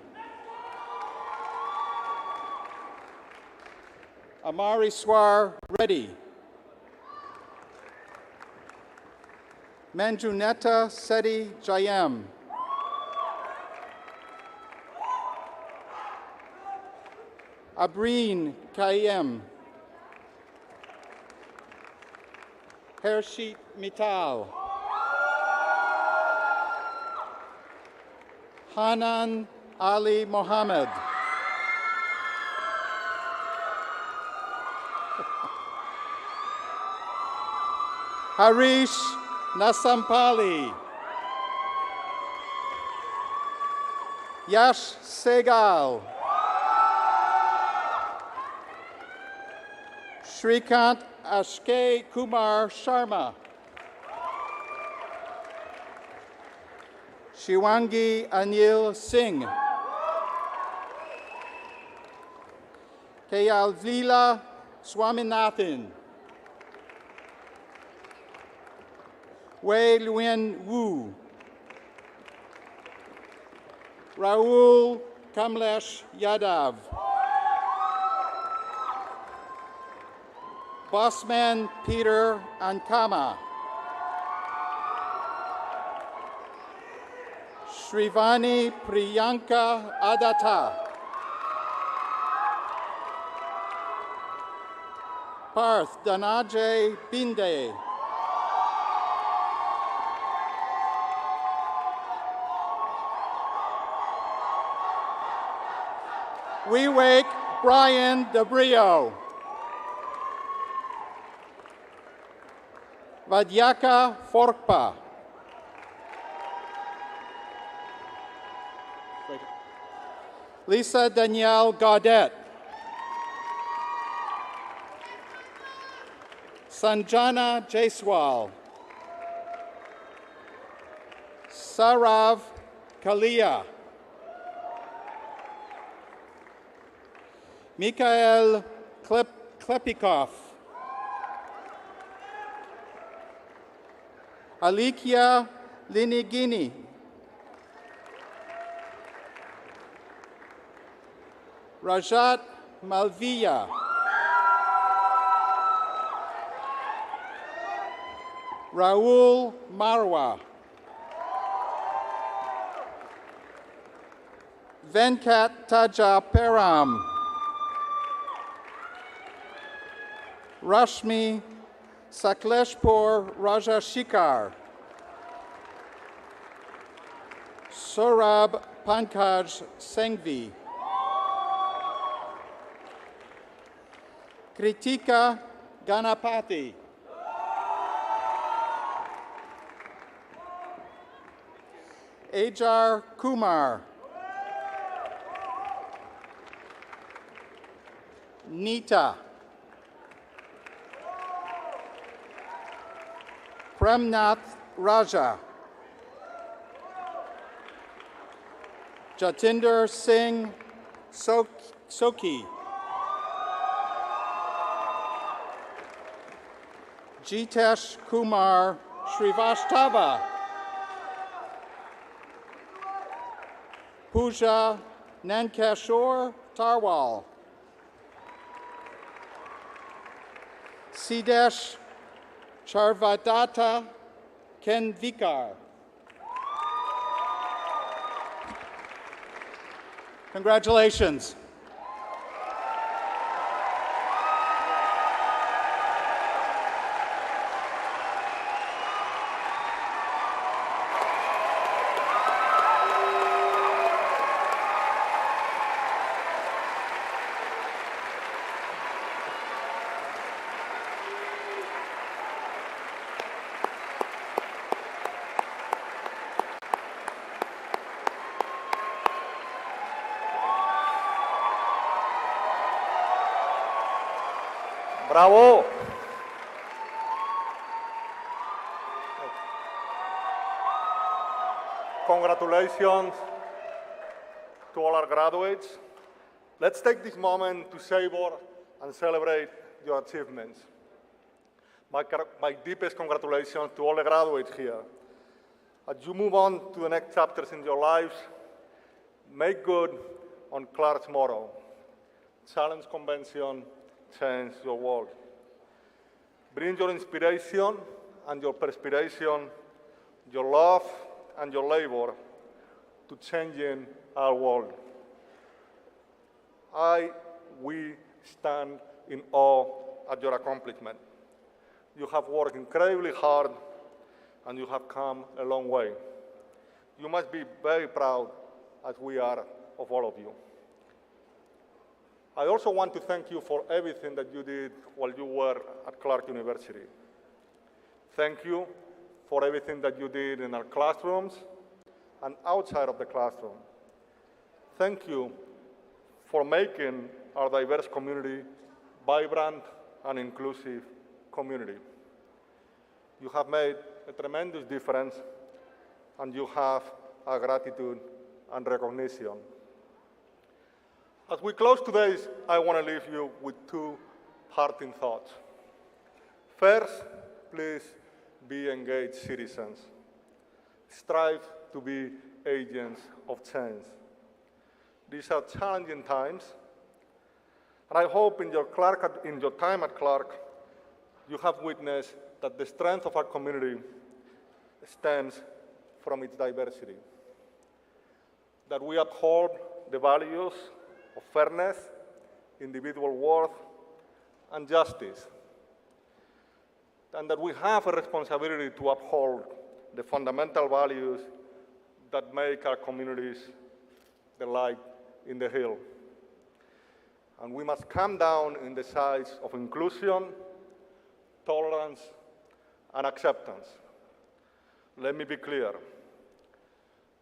Amari Swar Reddy. Manjunetta Seti Jayam. Abreen Kayem. Hershit Mital. Hanan Ali Mohammed. Harish Nasampali. Yash Segal. Shrikant Ashke Kumar Sharma. Shiwangi Anil Singh. Kayalvila Swaminathan. Wei Luan Wu. Raul Kamlesh Yadav. Bossman Peter Ankama. Shrivani Priyanka Adatta. Parth Dhanajay Binde. Wewake Brian DeBrio. Vadyaka Forkpa. Lisa Danielle Gaudet. Sanjana Jaiswal. Sarav Kalia. Mikhail Klepikov. Alikia Linigini. Rajat Malviya. Raul Marwa. Venkat Taja Peram. Rashmi Sakleshpur Rajashikar. Saurabh Pankaj Sengvi. Kritika Ganapati. Ajar Kumar. Nita. Premnath Raja. Jatinder Singh Soki. Jitesh Kumar Srivastava. Pooja Nankashore Tarwal. Sidesh Charvadata Kenvikar. Congratulations. Bravo! Congratulations to all our graduates. Let's take this moment to savor and celebrate your achievements. My deepest congratulations to all the graduates here. As you move on to the next chapters in your lives, make good on Clark's motto: challenge convention, change your world. Bring your inspiration and your perspiration, your love and your labor to changing our world. We stand in awe at your accomplishment. You have worked incredibly hard and you have come a long way. You must be very proud, as we are, of all of you. I also want to thank you for everything that you did while you were at Clark University. Thank you for everything that you did in our classrooms and outside of the classroom. Thank you for making our diverse community vibrant and inclusive community. You have made a tremendous difference, and you have our gratitude and recognition. As we close today, I want to leave you with two parting thoughts. First, please be engaged citizens. Strive to be agents of change. These are challenging times, and I hope in your time at Clark, you have witnessed that the strength of our community stems from its diversity, that we uphold the values of fairness, individual worth, and justice, and that we have a responsibility to uphold the fundamental values that make our communities the light in the hill. And we must come down in the sides of inclusion, tolerance, and acceptance. Let me be clear.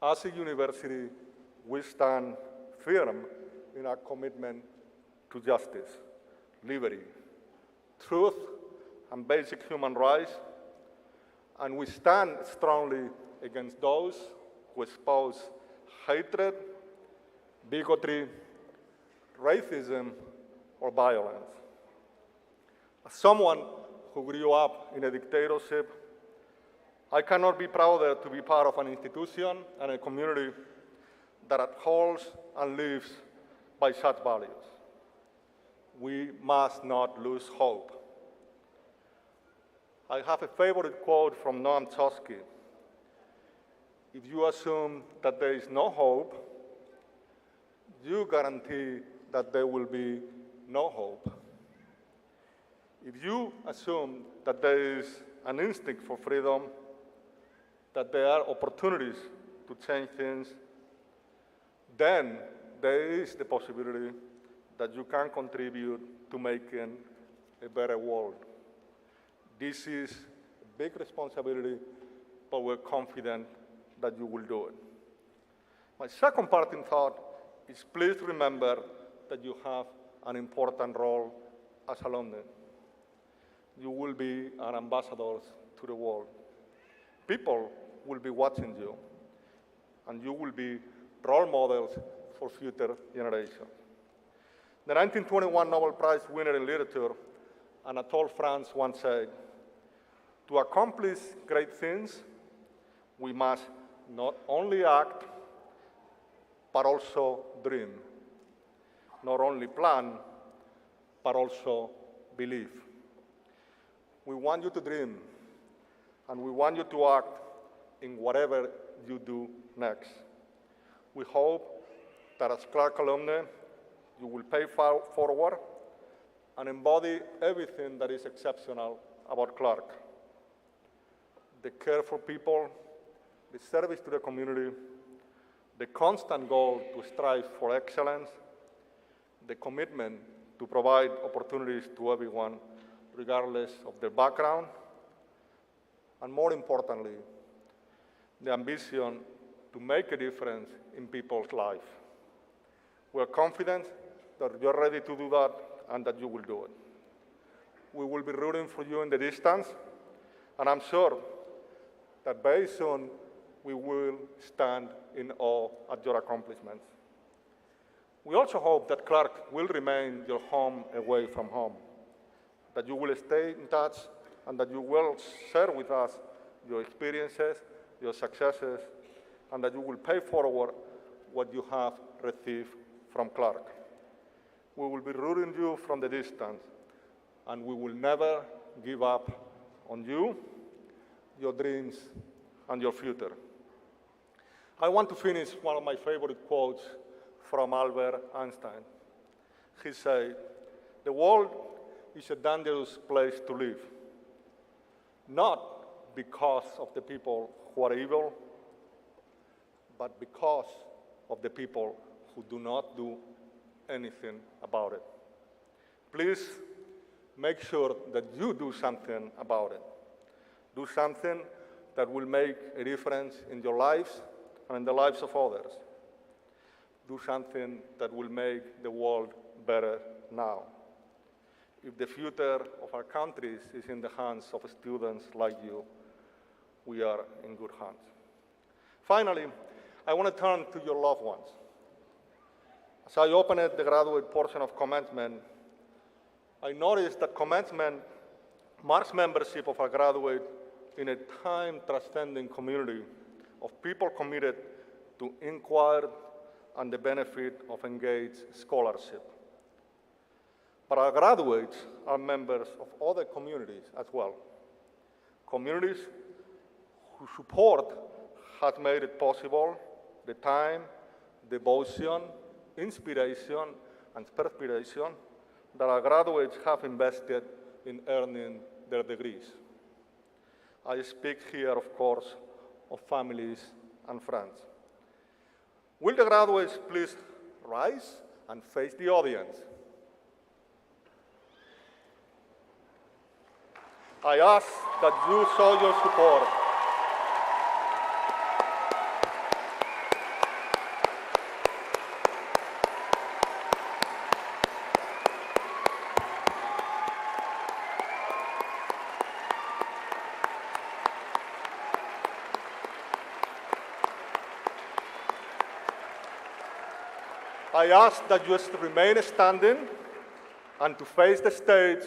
As a university, we stand firm in our commitment to justice, liberty, truth, and basic human rights, and we stand strongly against those who espouse hatred, bigotry, racism, or violence. As someone who grew up in a dictatorship, I cannot be prouder to be part of an institution and a community that upholds and lives by such values. We must not lose hope. I have a favorite quote from Noam Chomsky. If you assume that there is no hope, you guarantee that there will be no hope. If you assume that there is an instinct for freedom, that there are opportunities to change things, then there is the possibility that you can contribute to making a better world. This is a big responsibility, but we're confident that you will do it. My second parting thought is please remember that you have an important role as alumni. You will be our ambassadors to the world. People will be watching you, and you will be role models for future generations. The 1921 Nobel Prize winner in literature, Anatole France, once said, "To accomplish great things, we must not only act, but also dream. Not only plan, but also believe." We want you to dream, and we want you to act in whatever you do next. We hope that as Clark alumni, you will pay forward and embody everything that is exceptional about Clark. The care for people, the service to the community, the constant goal to strive for excellence, the commitment to provide opportunities to everyone, regardless of their background, and more importantly, the ambition to make a difference in people's lives. We are confident that you're ready to do that and that you will do it. We will be rooting for you in the distance, and I'm sure that very soon we will stand in awe at your accomplishments. We also hope that Clark will remain your home away from home, that you will stay in touch, and that you will share with us your experiences, your successes, and that you will pay forward what you have received from Clark. We will be rooting you from the distance, and we will never give up on you, your dreams, and your future. I want to finish one of my favorite quotes from Albert Einstein. He said, "The world is a dangerous place to live, not because of the people who are evil, but because of the people who do not do anything about it." Please make sure that you do something about it. Do something that will make a difference in your lives and in the lives of others. Do something that will make the world better now. If the future of our countries is in the hands of students like you, we are in good hands. Finally, I want to turn to your loved ones. As I opened the graduate portion of commencement, I noticed that commencement marks membership of our graduate in a time-transcending community of people committed to inquiry and the benefit of engaged scholarship. But our graduates are members of other communities as well. Communities whose support has made it possible, the time, devotion, inspiration, and perspiration that our graduates have invested in earning their degrees. I speak here, of course, of families and friends. Will the graduates please rise and face the audience? I ask that you show your support. I ask that you remain standing and to face the stage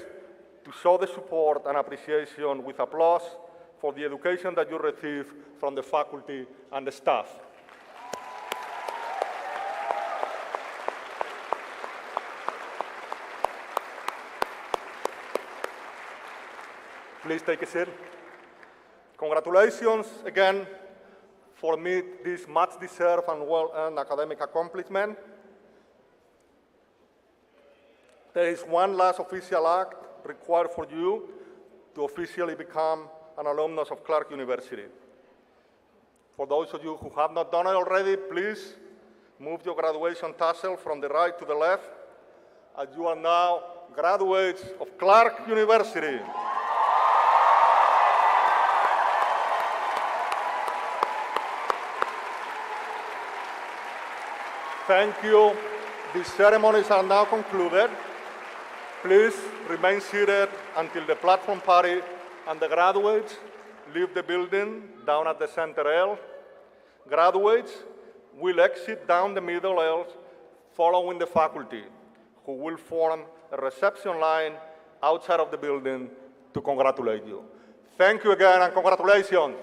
to show the support and appreciation with applause for the education that you receive from the faculty and the staff. Please take a seat. Congratulations again for me this much-deserved and well-earned academic accomplishment. There is one last official act required for you to officially become an alumnus of Clark University. For those of you who have not done it already, please move your graduation tassel from the right to the left, as you are now graduates of Clark University. Thank you. The ceremonies are now concluded. Please remain seated until the platform party and the graduates leave the building down at the center aisle. Graduates will exit down the middle aisle following the faculty, who will form a reception line outside of the building to congratulate you. Thank you again and congratulations.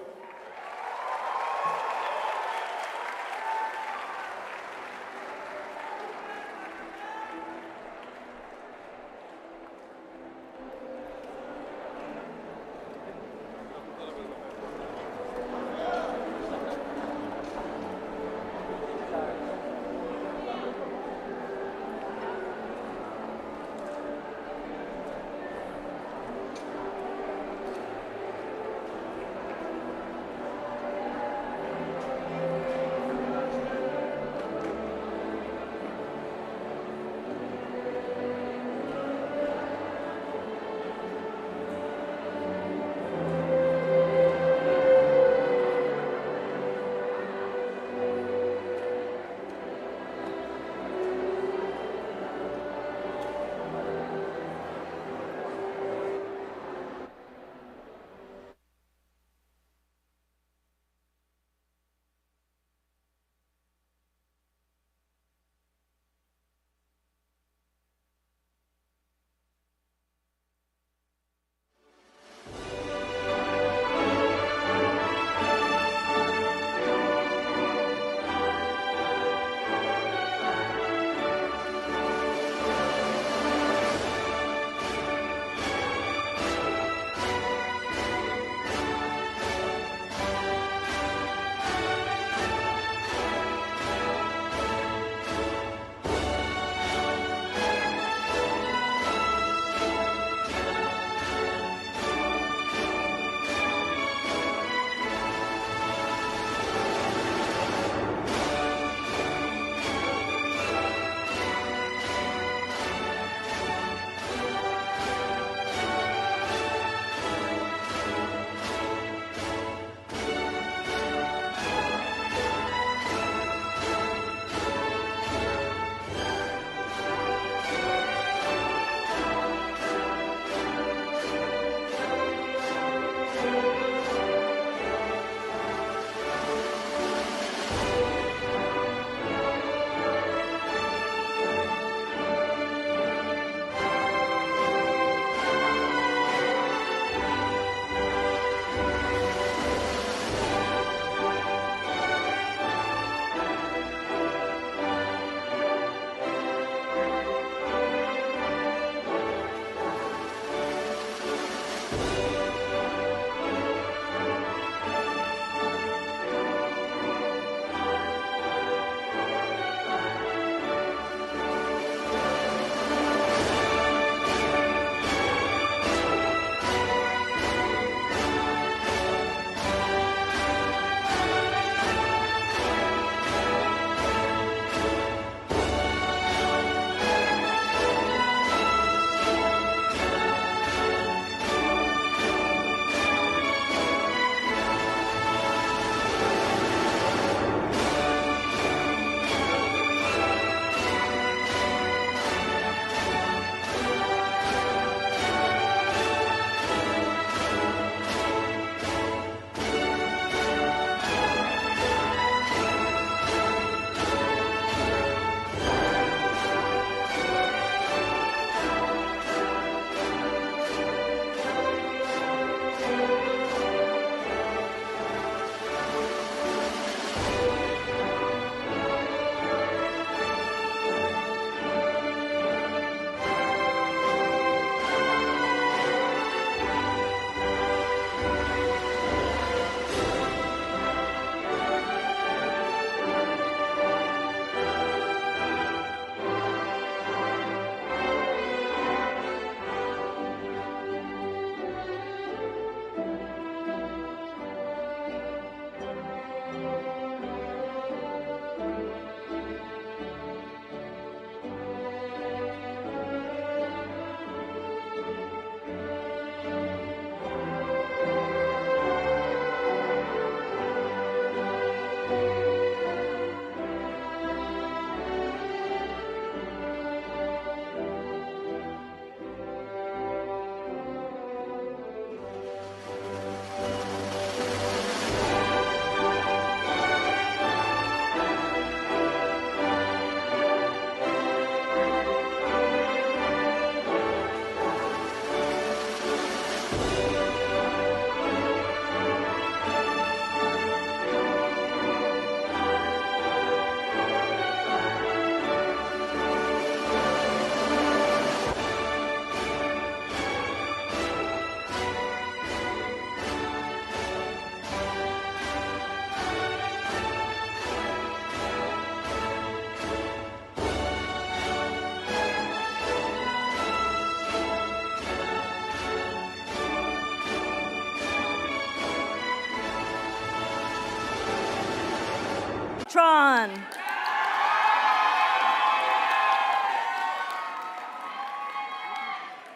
Tron.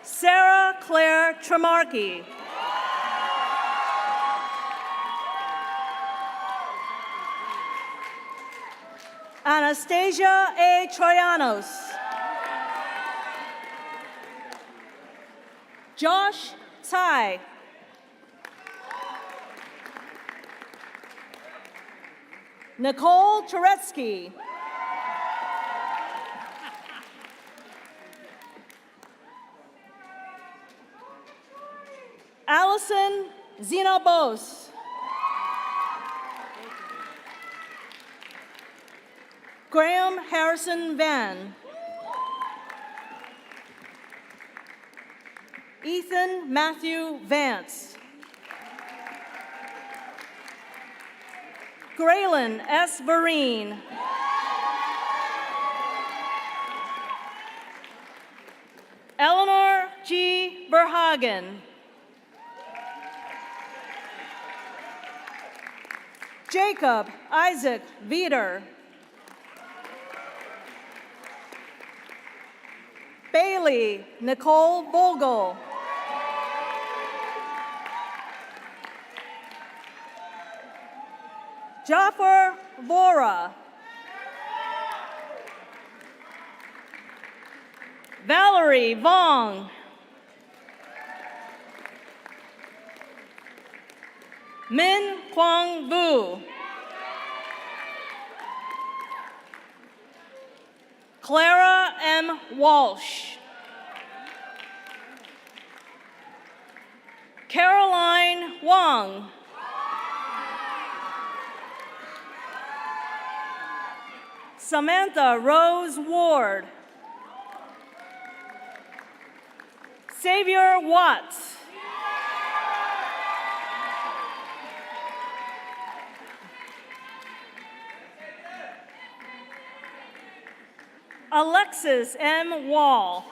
Sarah Claire Tremarchi. Anastasia A. Troyanos. Josh Tsai. Nicole Turetsky. Allison Zena Bose. Graham Harrison Van. Ethan Matthew Vance. Graylin S. Vereen. Eleanor G. Verhagen. Jacob Isaac Veeder. Bailey Nicole Vogel. Jafar Vora. Valerie Vong. Min Quang Vu. Clara M. Walsh. Caroline Wong. Samantha Rose Ward. Xavier Watts. Alexis M. Wall.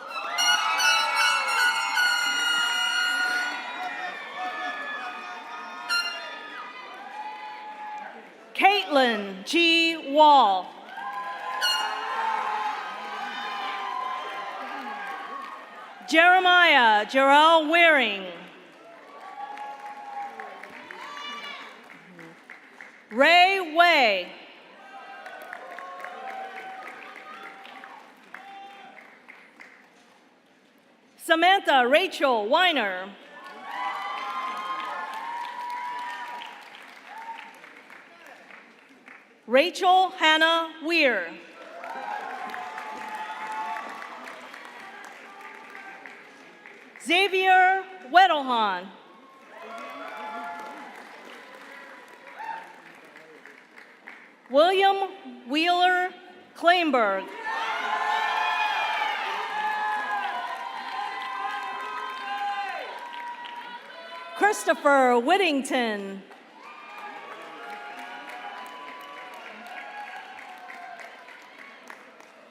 Caitlin G. Wall. Jeremiah Jarrell Waring. Ray Way. Samantha Rachel Weiner. Rachel Hannah Weir. Xavier Wedelhan. William Wheeler Kleinberg. Christopher Whittington.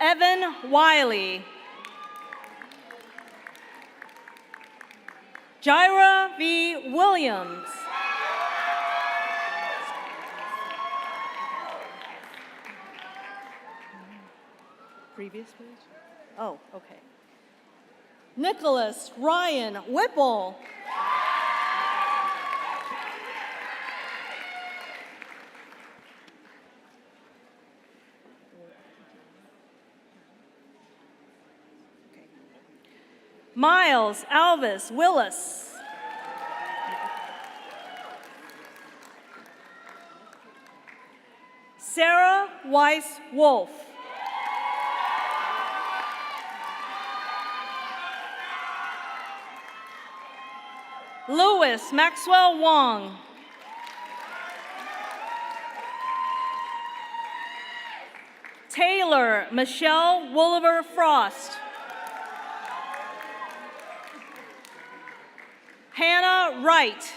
Evan Wiley. Jaira V. Williams. Previous page? Oh, okay. Nicholas Ryan Whipple. Miles Alvis Willis. Sarah Weiss Wolf. Louis Maxwell Wong. Taylor Michelle Wolliver Frost. Hannah Wright.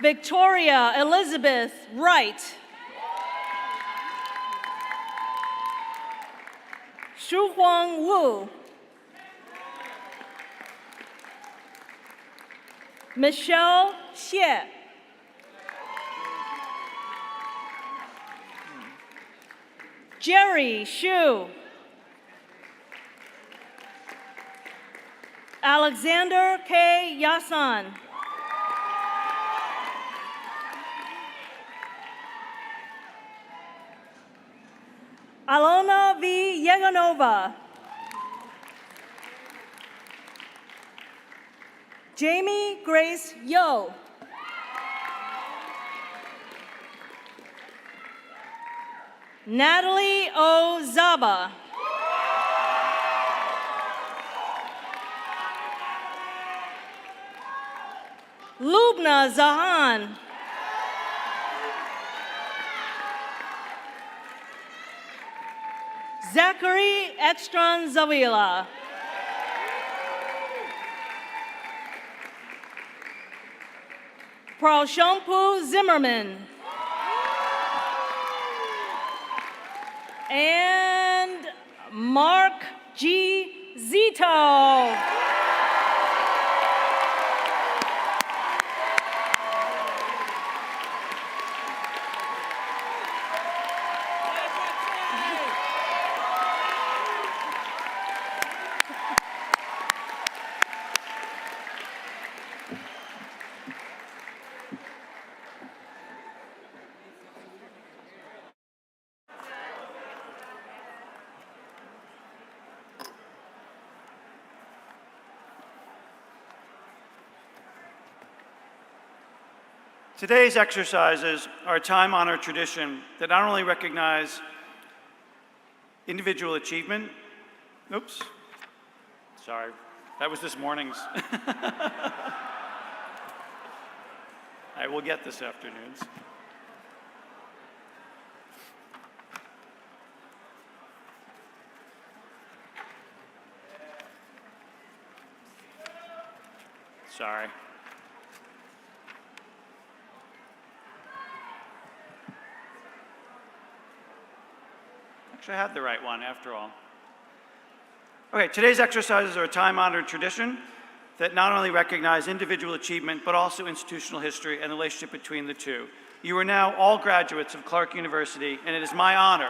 Victoria Elizabeth Wright. Shuhuang Wu. Michelle Xie. Jerry Xu. Alexander K. Yasan. Alona V. Yeganova. Jamie Grace Yo. Natalie O. Zaba. Lubna Zahan. Zachary Ekstron Zavila. Prashampu Zimmerman. And Mark G. Zito. Today's exercises are a time-honored tradition that not only recognize individual achievement, oops, sorry, that was this morning's. I will get this afternoon's. Sorry. Actually, I had the right one after all. Okay, today's exercises are a time-honored tradition that not only recognize individual achievement, but also institutional history and the relationship between the two. You are now all graduates of Clark University, and it is my honor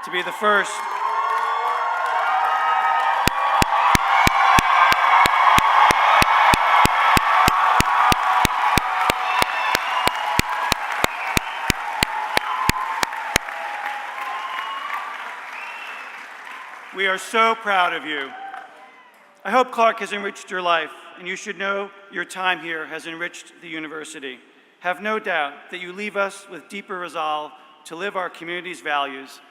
to be the first We are so proud of you. I hope Clark has enriched your life, and you should know your time here has enriched the university. Have no doubt that you leave us with deeper resolve to live our community's values,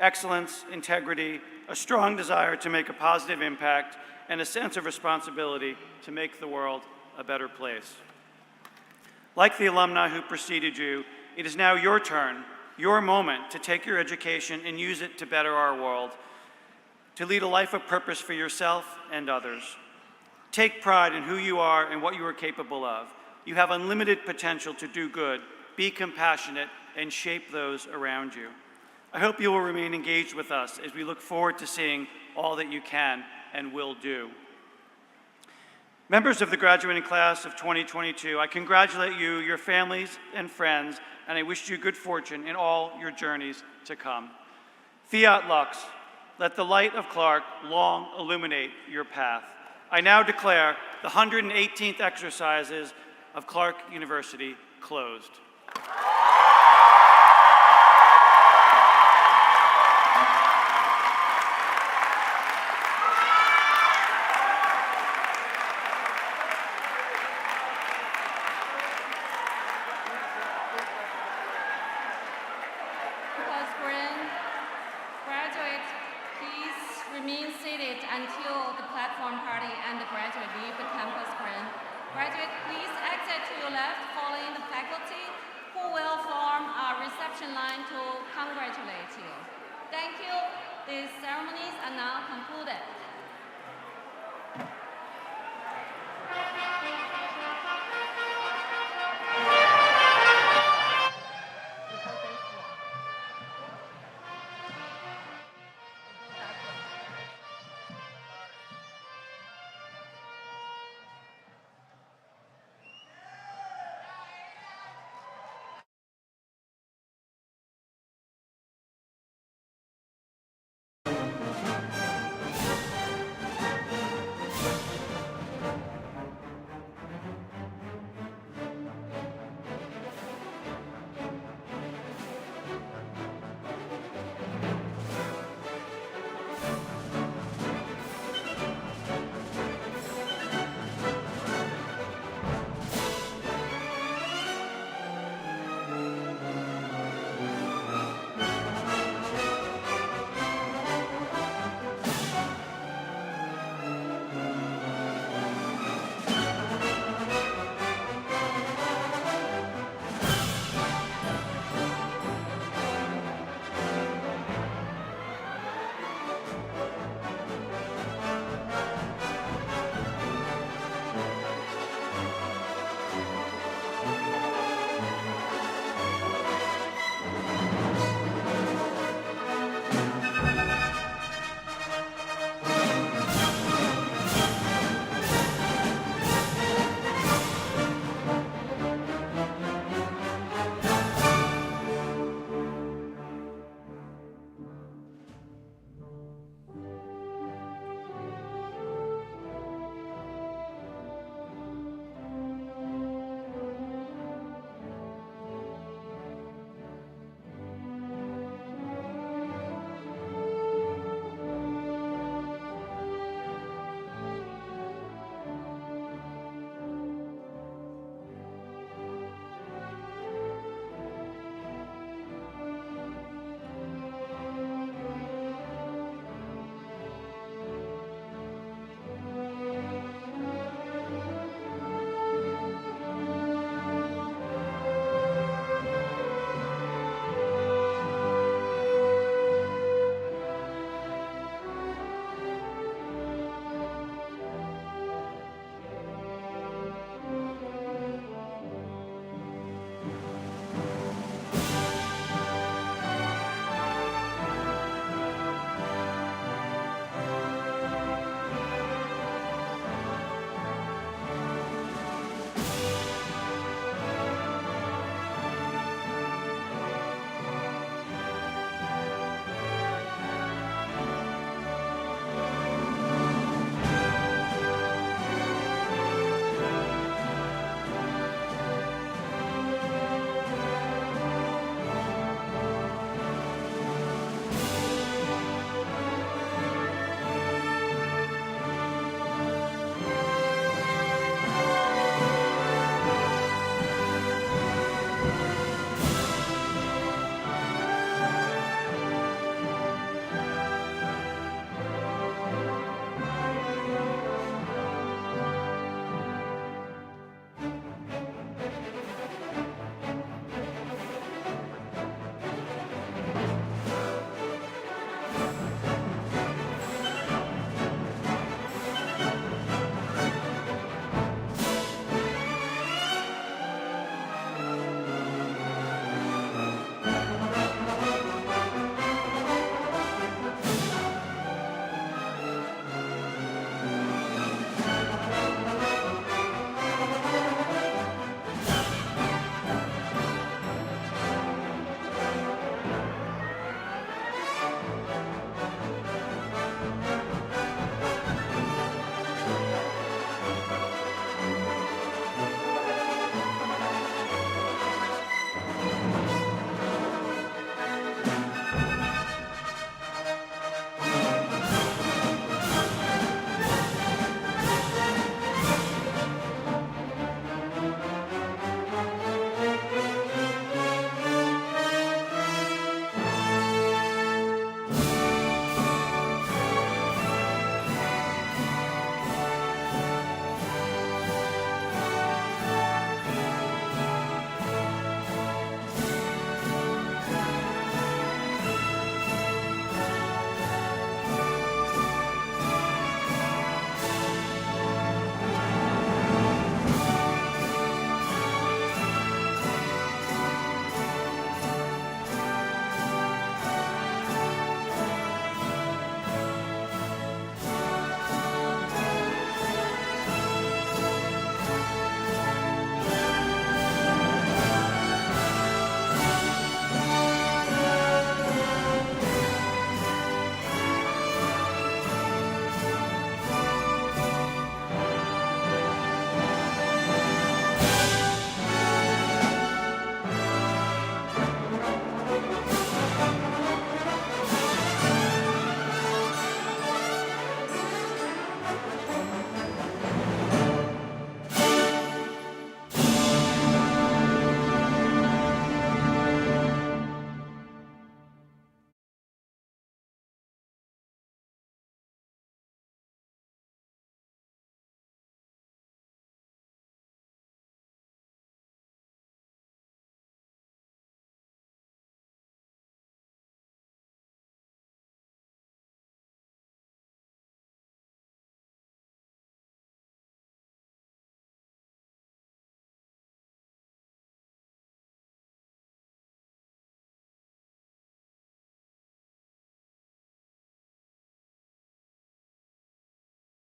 excellence, integrity, a strong desire to make a positive impact, and a sense of responsibility to make the world a better place. Like the alumni who preceded you, it is now your turn, your moment to take your education and use it to better our world, to lead a life of purpose for yourself and others. Take pride in who you are and what you are capable of. You have unlimited potential to do good, be compassionate, and shape those around you. I hope you will remain engaged with us as we look forward to seeing all that you can and will do. Members of the graduating class of 2022, I congratulate you, your families and friends, and I wish you good fortune in all your journeys to come. Fiat Lux. Let the light of Clark long illuminate your path. I now declare the 118th exercises of Clark University closed.